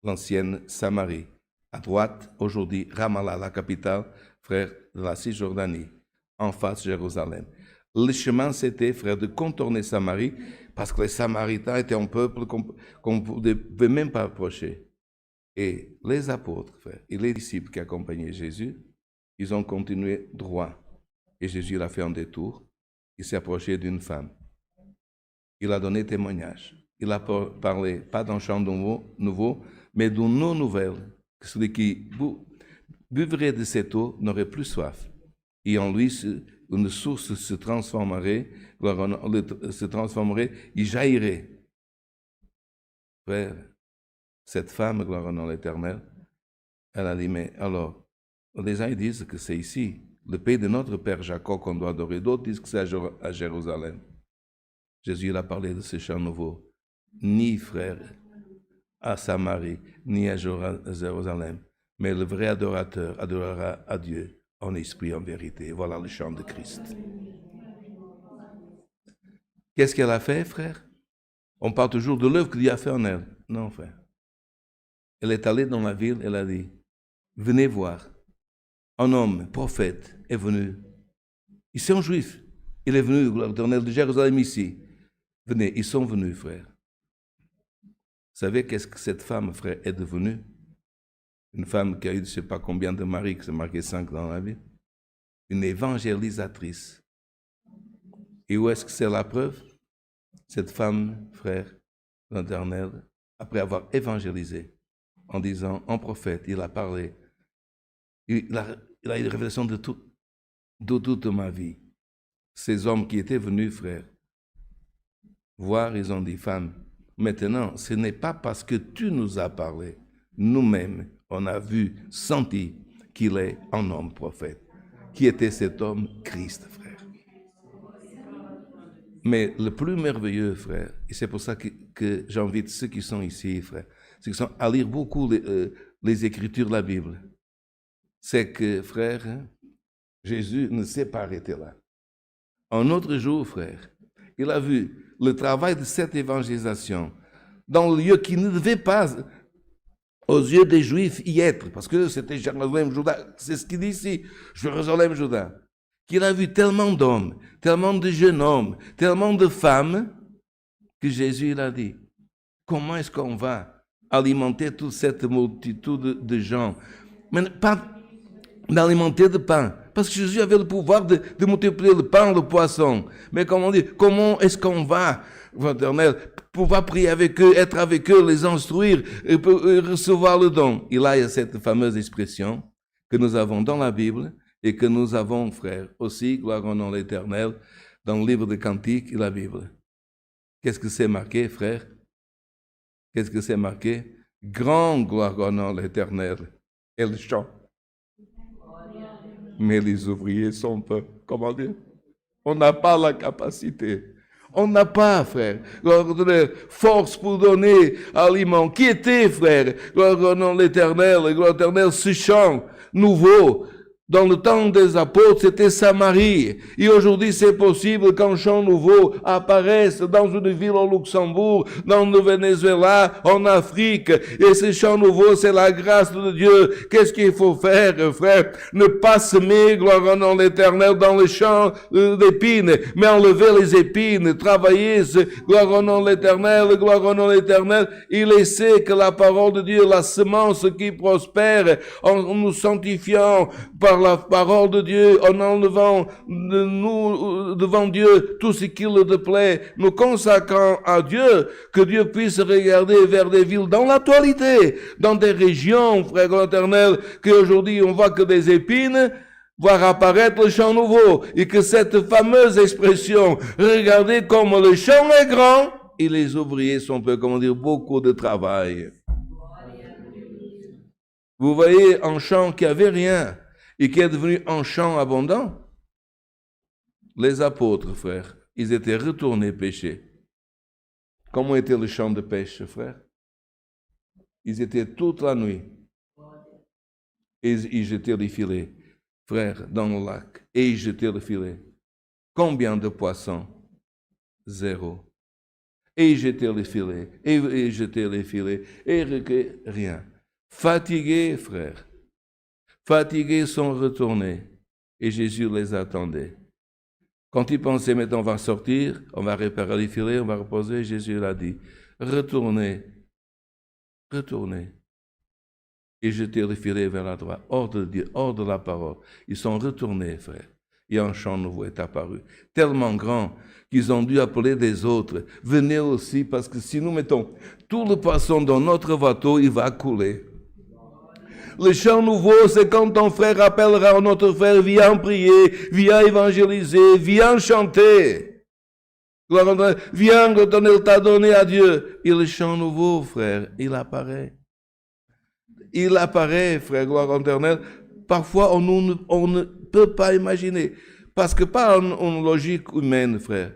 l'ancienne Samarie. À droite, aujourd'hui, Ramallah, la capitale, frère, de la Cisjordanie, en face de Jérusalem. Le chemin, c'était, frère, de contourner Samarie, parce que les Samaritains étaient un peuple qu'on ne pouvait même pas approcher. Et les apôtres, frère, et les disciples qui accompagnaient Jésus, ils ont continué droit. Et Jésus a fait un détour. Il s'est approché d'une femme. Il a donné témoignage. Il a parlé, pas d'un chant nouveau, mais d'une eau nouvelle. Que celui qui buvrait de cette eau n'aurait plus soif. Et en lui, une source se transformerait, il jaillirait. Frère, cette femme, gloire au nom de l'Éternel, elle a dit, mais alors, les gens disent que c'est ici, le pays de notre père Jacob qu'on doit adorer. D'autres disent que c'est à Jérusalem. Jésus il a parlé de ce chant nouveau. Ni, frère, à Samarie, ni à Jérusalem, mais le vrai adorateur adorera à Dieu en esprit, en vérité. Voilà le chant de Christ. Qu'est-ce qu'elle a fait, frère? On parle toujours de l'œuvre que Dieu a fait en elle. Non, frère. Elle est allée dans la ville, elle a dit, venez voir. Un homme, prophète, est venu. Il est un juif. Il est venu, gloire éternelle, de Jérusalem ici. Venez, ils sont venus, frère. Vous savez qu'est-ce que cette femme, frère, est devenue? Une femme qui a eu, je ne sais pas combien de maris, qui s'est marqué 5 dans la vie. Une évangélisatrice. Et où est-ce que c'est la preuve? Cette femme, frère, l'Éternel, après avoir évangélisé, en disant, en prophète, il a parlé. Il a eu une révélation de toute ma vie. Ces hommes qui étaient venus, frère, voir, ils ont dit, femme, maintenant, ce n'est pas parce que tu nous as parlé. Nous-mêmes, on a vu, senti qu'il est un homme prophète. Qui était cet homme? Christ, frère. Mais le plus merveilleux, frère, et c'est pour ça que j'invite ceux qui sont ici, frère, ceux qui sont à lire beaucoup les Écritures de la Bible, c'est que, frère, Jésus ne s'est pas arrêté là. Un autre jour, frère, il a vu le travail de cette évangélisation dans le lieu qui ne devait pas, aux yeux des Juifs, y être, parce que c'était Jérusalem, Juda, c'est ce qu'il dit ici, Jérusalem, Juda, qu'il a vu tellement d'hommes, tellement de jeunes hommes, tellement de femmes, que Jésus il a dit, comment est-ce qu'on va alimenter toute cette multitude de gens? Mais pas d'alimenter de pain, parce que Jésus avait le pouvoir de multiplier le pain, le poisson. Mais comment est-ce qu'on va, éternel, pouvoir prier avec eux, être avec eux, les instruire, et recevoir le don? Il y a cette fameuse expression que nous avons dans la Bible et que nous avons, frère, aussi, gloire au nom de l'Éternel, dans le livre des Cantiques et la Bible. Qu'est-ce que c'est marqué, frère? Qu'est-ce que c'est marqué? Grand gloire au nom de l'Éternel et le chant. Mais les ouvriers sont peu. Comment dire? On n'a pas la capacité. On n'a pas, frère, force pour donner aliment. Qui était, frère? Gloire au nom de l'Éternel, gloire à l'Éternel, ce chant nouveau. Dans le temps des apôtres, c'était Samarie. Et aujourd'hui, c'est possible qu'un chant nouveau apparaisse dans une ville au Luxembourg, dans le Venezuela, en Afrique. Et ce chant nouveau, c'est la grâce de Dieu. Qu'est-ce qu'il faut faire, frère? Ne pas semer, gloire au nom de l'Éternel, dans les champs d'épines, mais enlever les épines, travailler, gloire au nom de l'Éternel, gloire au nom de l'Éternel, et laisser que la parole de Dieu, la semence qui prospère, en nous sanctifiant par la parole de Dieu, en enlevant de nous devant Dieu tout ce qu'il te plaît, nous consacrant à Dieu, que Dieu puisse regarder vers des villes dans l'actualité, dans des régions, frère éternel, qu'aujourd'hui on voit que des épines, voir apparaître le champ nouveau, et que cette fameuse expression, regardez comme le champ est grand, et les ouvriers sont peu, comment dire, beaucoup de travail. Vous voyez un champ qui avait rien, et qui est devenu un champ abondant. Les apôtres, frère, ils étaient retournés pêcher. Comment était le champ de pêche, frère? Ils étaient toute la nuit. Et ils jetaient les filets, frère, dans le lac. Et ils jetaient les filets. Combien de poissons? 0. Et ils jetaient les filets. Et ils jetaient les filets. Et rien. Fatigués, frère. Fatigués sont retournés et Jésus les attendait. Quand il pensait, maintenant on va sortir, on va réparer les filets, on va reposer, Jésus l'a dit, retournez, et jetez les filets vers la droite, hors de Dieu, hors de la parole. Ils sont retournés, frère. Et un chant nouveau est apparu, tellement grand qu'ils ont dû appeler des autres. Venez aussi, parce que si nous mettons tout le poisson dans notre bateau, il va couler. Le chant nouveau, c'est quand ton frère appellera notre frère, viens prier, viens évangéliser, viens chanter. Viens redonner ta donnée à Dieu. Et le chant nouveau, frère, il apparaît. Il apparaît, frère, gloire éternelle. Parfois, on ne peut pas imaginer. Parce que par une logique humaine, frère,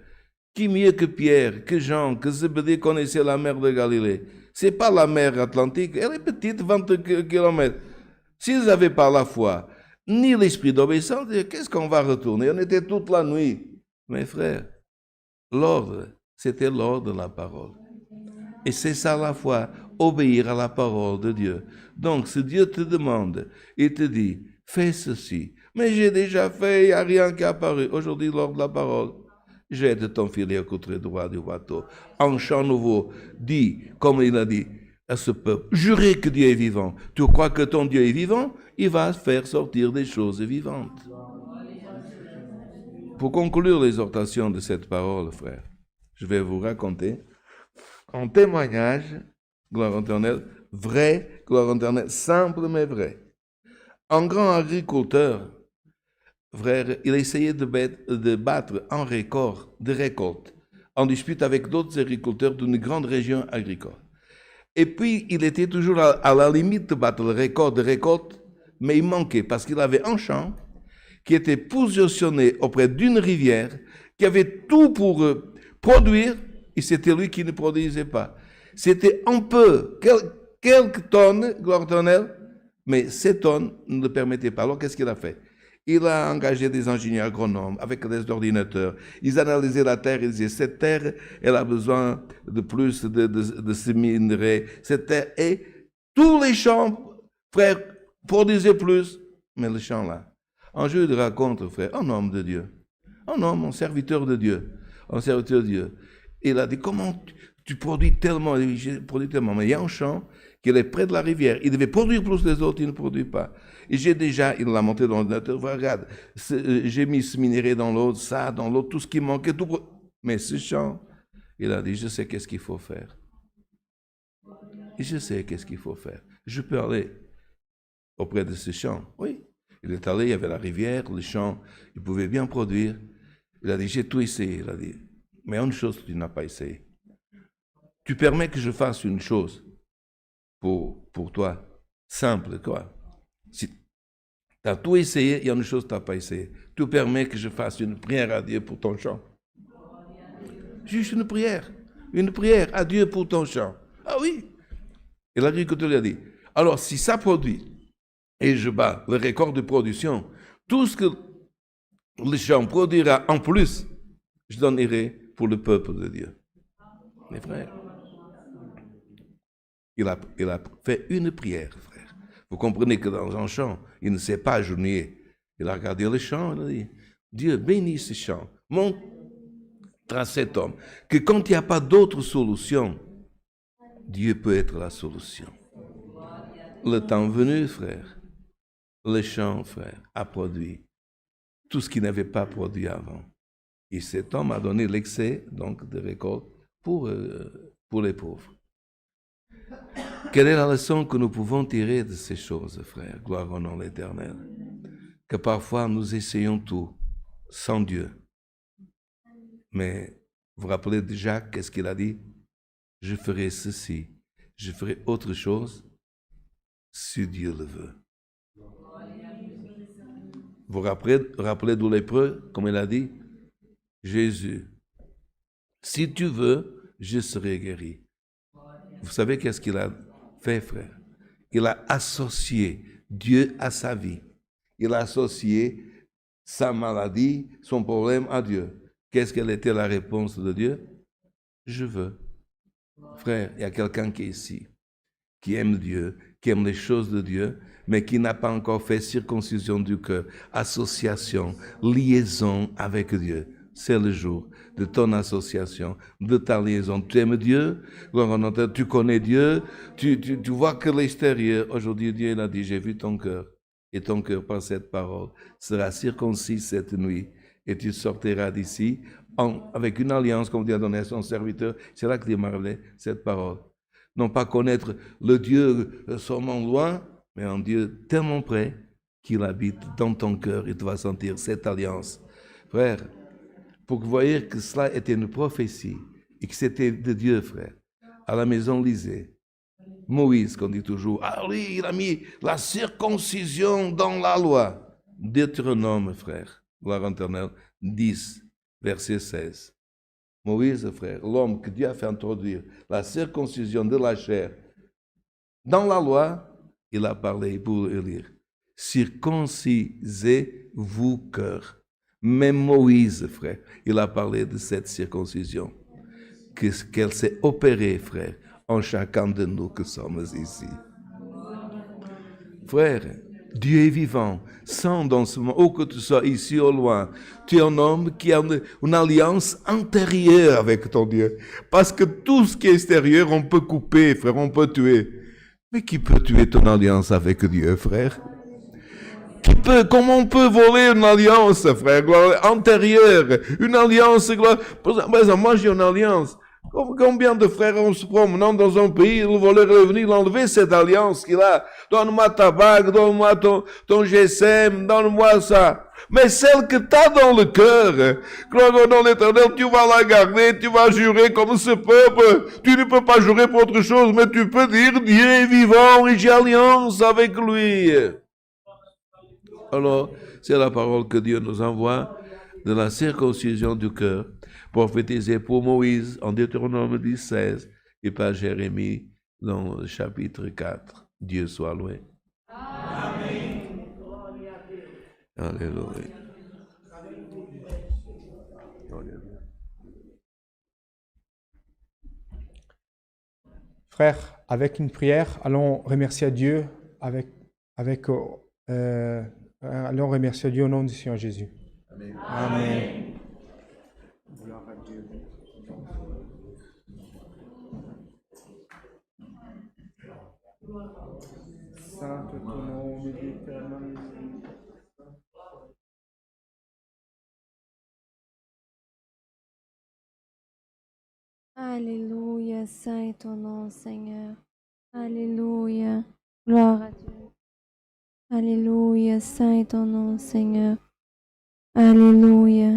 qui mieux que Pierre, que Jean, que Zébédée connaissait la mer de Galilée? C'est pas la mer Atlantique, elle est petite, 20 km. S'ils n'avaient pas la foi, ni l'esprit d'obéissance, qu'est-ce qu'on va retourner? On était toute la nuit. Mes frères, l'ordre, c'était l'ordre de la parole. Et c'est ça la foi, obéir à la parole de Dieu. Donc, si Dieu te demande et te dit, fais ceci, mais j'ai déjà fait, il n'y a rien qui est apparu. Aujourd'hui, l'ordre de la parole, jette ton filet au côté droit du bateau. En chant nouveau, dis, comme il a dit à ce peuple, jurez que Dieu est vivant. Tu crois que ton Dieu est vivant? Il va faire sortir des choses vivantes. Pour conclure l'exhortation de cette parole, frère, je vais vous raconter un témoignage, gloire éternelle, vrai, gloire éternelle, simple mais vrai. Un grand agriculteur, frère, il essayait de battre un record de récolte en dispute avec d'autres agriculteurs d'une grande région agricole. Et puis, il était toujours à la limite de battre le record de récolte, mais il manquait parce qu'il avait un champ qui était positionné auprès d'une rivière, qui avait tout pour produire, et c'était lui qui ne produisait pas. C'était un peu, quelques tonnes, gloire éternelle, mais ces tonnes ne le permettaient pas. Alors, qu'est-ce qu'il a fait? Il a engagé des ingénieurs agronomes avec des ordinateurs. Ils analysaient la terre, ils disaient, cette terre, elle a besoin de plus de ces minerais. Cette terre, et tous les champs, frère, produisaient plus, mais le champ là. Un jour, il raconte, frère, un homme de Dieu, un homme, un serviteur de Dieu, Il a dit, comment tu produis tellement? Je produis tellement, mais il y a un champ qui est près de la rivière. Il devait produire plus que les autres, il ne produit pas. Et il l'a monté dans l'ordinateur, regarde, j'ai mis ce minerai dans l'autre, ça, dans l'autre, tout ce qui manquait, tout. Mais ce champ, il a dit, je sais qu'est-ce qu'il faut faire. Et je sais qu'est-ce qu'il faut faire. Je peux aller auprès de ce champ. Oui. Il est allé, il y avait la rivière, le champ, il pouvait bien produire. Il a dit, j'ai tout essayé. Il a dit, mais une chose, tu n'as pas essayé. Tu permets que je fasse une chose pour toi, simple, quoi. Si tu as tout essayé, il y a une chose que tu n'as pas essayé. Tu permets que je fasse une prière à Dieu pour ton champ. Juste une prière à Dieu pour ton champ. Ah oui. Et l'agriculteur lui a dit, alors si ça produit, et je bats le record de production, tout ce que le champ produira en plus, je donnerai pour le peuple de Dieu. Mes frères, il a fait une prière, frère. Vous comprenez que dans un champ, il ne s'est pas agenouillé. Il a regardé le champ, il a dit, Dieu bénit ce champ, montre à cet homme que quand il n'y a pas d'autre solution, Dieu peut être la solution. Le temps venu, frère, le champ, frère, a produit tout ce qu'il n'avait pas produit avant. Et cet homme a donné l'excès, donc, de récolte pour les pauvres. Quelle est la leçon que nous pouvons tirer de ces choses, frère? Gloire au nom de l'Éternel. Que parfois nous essayons tout sans Dieu. Mais vous vous rappelez de Jacques, qu'est-ce qu'il a dit? Je ferai ceci, je ferai autre chose si Dieu le veut. Vous vous rappelez de lépreux, comme il a dit? Jésus, si tu veux, je serai guéri. Vous savez qu'est-ce qu'il a fait, frère? Il a associé Dieu à sa vie. Il a associé sa maladie, son problème à Dieu. Qu'est-ce qu'elle était la réponse de Dieu? Je veux. Frère, il y a quelqu'un qui est ici, qui aime Dieu, qui aime les choses de Dieu, mais qui n'a pas encore fait circoncision du cœur, association, liaison avec Dieu. c'est le jour de ton association, de ta liaison. Tu aimes Dieu, tu connais Dieu, tu vois que l'extérieur, aujourd'hui Dieu il a dit, j'ai vu ton cœur, et ton cœur par cette parole sera circoncis cette nuit, et tu sortiras d'ici avec une alliance, comme Dieu a donné à son serviteur. C'est là que Dieu m'a révélé cette parole. Non pas connaître le Dieu seulement loin, mais un Dieu tellement près qu'il habite dans ton cœur et tu vas sentir cette alliance. Frère, pour que vous voyez que cela était une prophétie et que c'était de Dieu, frère. À la maison, lisez. Moïse, qu'on dit toujours, ah oui, il a mis la circoncision dans la loi. Deutéronome, frère, gloire éternelle, 10, verset 16. Moïse, frère, l'homme que Dieu a fait introduire la circoncision de la chair dans la loi, il a parlé pour le lire. Circoncisez-vous cœur. Même Moïse, frère, il a parlé de cette circoncision, qu'elle s'est opérée, frère, en chacun de nous que sommes ici. Frère, Dieu est vivant, sans dans ce moment, où que tu sois ici au loin, tu es un homme qui a une alliance intérieure avec ton Dieu. Parce que tout ce qui est extérieur, on peut couper, frère, on peut tuer. Mais qui peut tuer ton alliance avec Dieu, frère? Comment on peut voler une alliance, frère, antérieure, une alliance, par exemple, moi j'ai une alliance. Combien de frères on se promenant dans un pays, le voleur est venu l'enlever cette alliance qu'il a. Donne-moi ta bague, donne-moi ton GSM, donne-moi ça. Mais celle que tu as dans le cœur, gloire au nom de l'Éternel, tu vas la garder, tu vas jurer comme ce peuple. Tu ne peux pas jurer pour autre chose, mais tu peux dire Dieu est vivant et j'ai alliance avec lui. Alors, c'est la parole que Dieu nous envoie de la circoncision du cœur, prophétisée pour Moïse en Deutéronome 16 et par Jérémie dans le chapitre 4. Dieu soit loué. Amen. Alléluia. Frères, avec une prière, allons remercier Dieu allons remercier Dieu au nom du Seigneur Jésus. Amen. Amen. Gloire à Dieu. Saint ton nom, éternel. Alléluia, saint est ton nom, Seigneur. Alléluia, gloire à Dieu. Alléluia, saint est ton nom, Seigneur. Alléluia.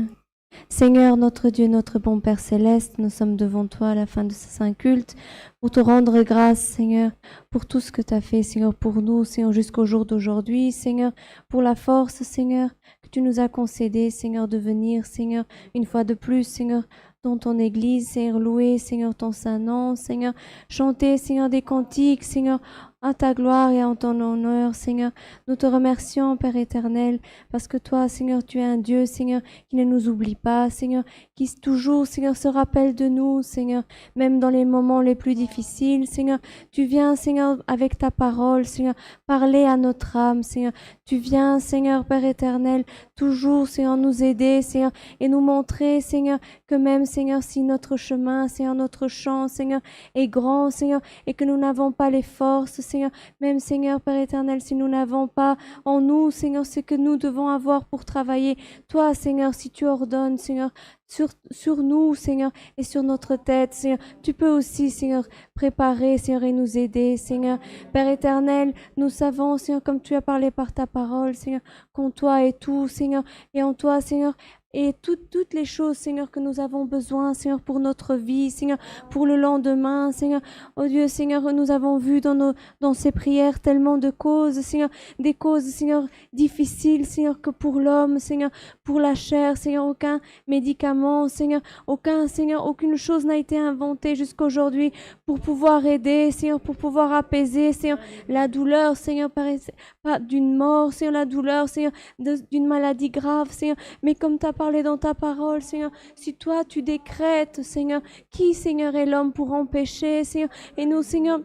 Seigneur, notre Dieu, notre bon Père Céleste, nous sommes devant toi à la fin de ce saint culte pour te rendre grâce, Seigneur, pour tout ce que tu as fait, Seigneur, pour nous, Seigneur, jusqu'au jour d'aujourd'hui, Seigneur, pour la force, Seigneur, que tu nous as concédé, Seigneur, de venir, Seigneur, une fois de plus, Seigneur, dans ton Église, Seigneur, louer, Seigneur, ton saint nom, Seigneur, chanter, Seigneur, des cantiques, Seigneur, à ta gloire et en ton honneur, Seigneur. Nous te remercions, Père éternel, parce que toi, Seigneur, tu es un Dieu, Seigneur, qui ne nous oublie pas, Seigneur, qui toujours, Seigneur, se rappelle de nous, Seigneur, même dans les moments les plus difficiles, Seigneur. Tu viens, Seigneur, avec ta parole, Seigneur, parler à notre âme, Seigneur. Tu viens, Seigneur, Père éternel, toujours, Seigneur, nous aider, Seigneur, et nous montrer, Seigneur, que même, Seigneur, si notre chemin, Seigneur, notre champ, Seigneur, est grand, Seigneur, et que nous n'avons pas les forces, Seigneur, même, Seigneur, Père éternel, si nous n'avons pas en nous, Seigneur, ce que nous devons avoir pour travailler, toi, Seigneur, si tu ordonnes, Seigneur, sur nous, Seigneur, et sur notre tête, Seigneur, tu peux aussi, Seigneur, préparer, Seigneur, et nous aider, Seigneur. Père éternel, nous savons, Seigneur, comme tu as parlé par ta parole, Seigneur, qu'en toi est tout, Seigneur, et en toi, Seigneur, et toutes les choses, Seigneur, que nous avons besoin, Seigneur, pour notre vie, Seigneur, pour le lendemain, Seigneur. Oh Dieu, Seigneur, nous avons vu dans ces prières tellement de causes, Seigneur, des causes, Seigneur, difficiles, Seigneur, que pour l'homme, Seigneur, pour la chair, Seigneur, aucun médicament, Seigneur, aucune chose n'a été inventée jusqu'aujourd'hui pour pouvoir aider, Seigneur, pour pouvoir apaiser, Seigneur, la douleur, Seigneur, pas d'une mort, Seigneur, la douleur, Seigneur, d'une maladie grave, Seigneur, mais comme tu as parlé dans ta parole, Seigneur, si toi tu décrètes, Seigneur, qui, Seigneur, est l'homme pour empêcher, Seigneur, et nous, Seigneur,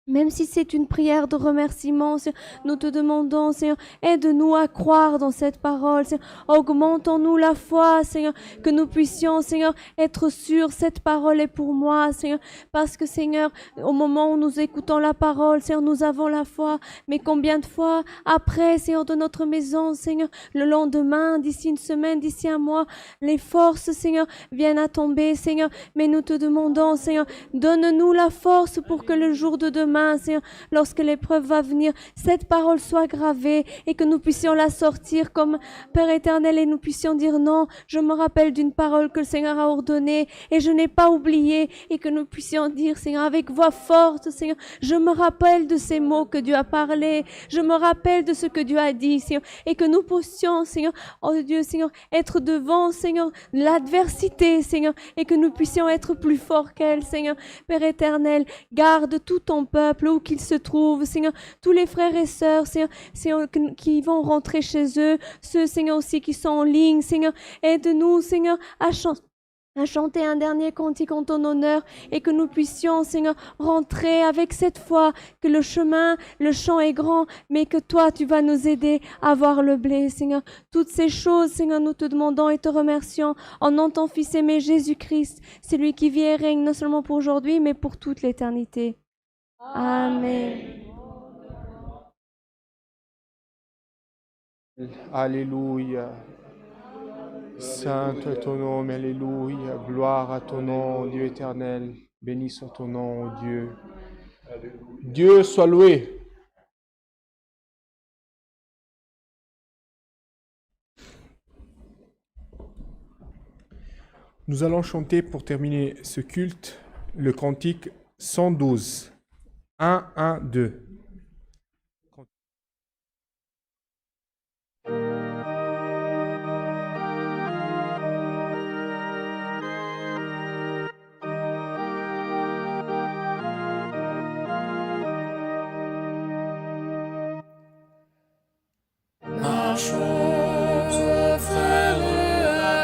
Même si c'est une prière de remerciement, Seigneur, nous te demandons, Seigneur, aide-nous à croire dans cette parole, Seigneur. Augmentons-nous la foi, Seigneur, que nous puissions, Seigneur, être sûrs, cette parole est pour moi, Seigneur. Parce que, Seigneur, au moment où nous écoutons la parole, Seigneur, nous avons la foi. Mais combien de fois, après, Seigneur, de notre maison, Seigneur, le lendemain, d'ici une semaine, d'ici un mois, les forces, Seigneur, viennent à tomber, Seigneur. Mais nous te demandons, Seigneur, donne-nous la force pour que le jour de demain, Seigneur, lorsque l'épreuve va venir, cette parole soit gravée et que nous puissions la sortir comme Père éternel et nous puissions dire non, je me rappelle d'une parole que le Seigneur a ordonnée et je n'ai pas oublié et que nous puissions dire, Seigneur, avec voix forte, Seigneur, je me rappelle de ces mots que Dieu a parlé, je me rappelle de ce que Dieu a dit, Seigneur, et que nous puissions, Seigneur, oh Dieu, Seigneur, être devant, Seigneur, l'adversité, Seigneur, et que nous puissions être plus forts qu'elle, Seigneur. Père éternel, garde tout ton peuple où qu'ils se trouvent, Seigneur, tous les frères et sœurs, Seigneur, qui vont rentrer chez eux, ceux, Seigneur, aussi qui sont en ligne, Seigneur, aide-nous, Seigneur, à chanter un dernier cantique en ton honneur et que nous puissions, Seigneur, rentrer avec cette foi que le chemin, le champ est grand, mais que toi, tu vas nous aider à voir le blé, Seigneur. Toutes ces choses, Seigneur, nous te demandons et te remercions en nom de ton Fils aimé Jésus-Christ, c'est lui qui vit et règne non seulement pour aujourd'hui, mais pour toute l'éternité. Amen. Alléluia. Saint est ton nom, alléluia. Gloire à ton nom, Dieu éternel. Béni soit ton nom, ô Dieu. Dieu soit loué. Nous allons chanter pour terminer ce culte le cantique 112. 1, 1, 2. Marchons, frères,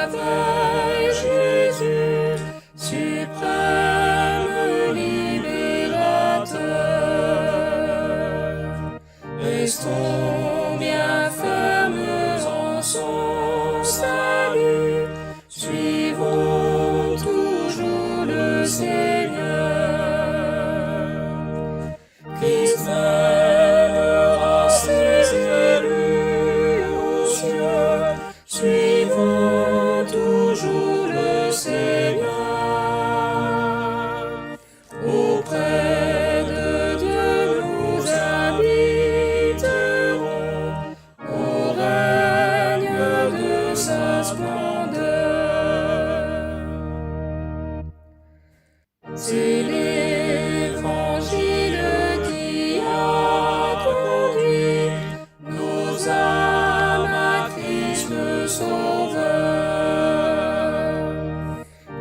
avec Jésus, suprême libérateur. Restons bien fermes en son salut, suivons toujours le Seigneur. Christ mènera ses élus aux cieux, suivons toujours le Seigneur. Auprès de Dieu nous habiterons, au règne de sa splendeur. C'est l'Évangile qui a conduit nos âmes à Christ le Sauveur.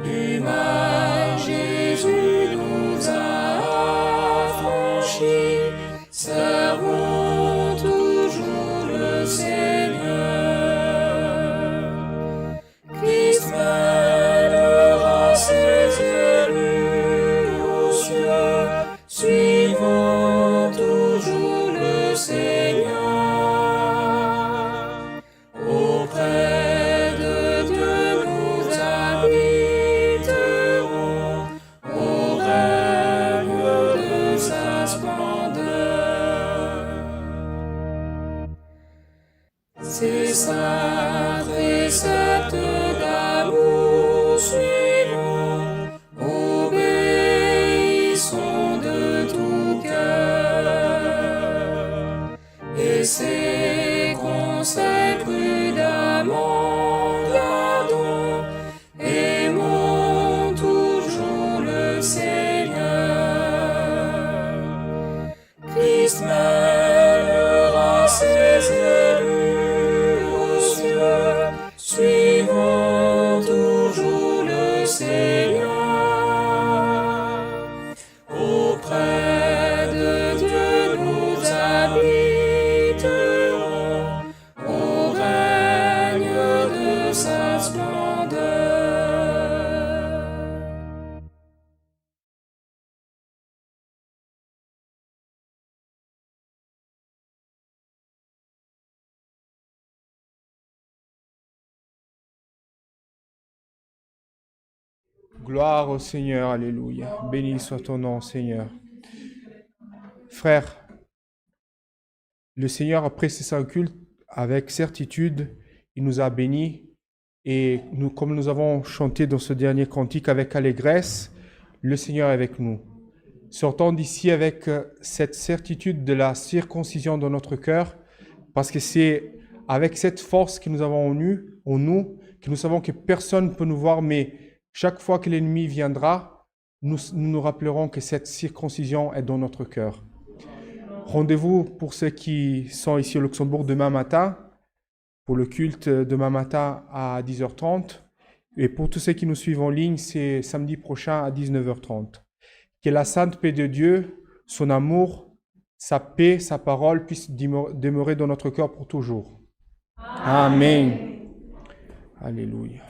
Du mal Jésus nous a affranchis, servons toujours le Seigneur. Christ mènera ses élus aux cieux, suivons toujours le Seigneur. Auprès de Dieu nous habiterons, au règne de sa splendeur. Ces saints préceptes d'amour suivons, obéissons de tout cœur. Et ces conseils prudemment gardons, aimons toujours le Seigneur. Christ mènera ses élus aux cieux, suivons toujours le Seigneur. Auprès de Dieu nous habiterons, au règne de sa splendeur. Gloire au Seigneur, alléluia. Béni soit ton nom, Seigneur. Frères, le Seigneur, après ces saints cultes, avec certitude, il nous a bénis. Et nous, comme nous avons chanté dans ce dernier cantique avec allégresse, le Seigneur est avec nous. Sortons d'ici avec cette certitude de la circoncision dans notre cœur, parce que c'est avec cette force que nous avons en nous, que nous savons que personne ne peut nous voir, mais chaque fois que l'ennemi viendra, nous rappellerons que cette circoncision est dans notre cœur. Rendez-vous pour ceux qui sont ici au Luxembourg demain matin, pour le culte demain matin à 10h30. Et pour tous ceux qui nous suivent en ligne, c'est samedi prochain à 19h30. Que la sainte paix de Dieu, son amour, sa paix, sa parole puissent demeurer dans notre cœur pour toujours. Amen. Alléluia.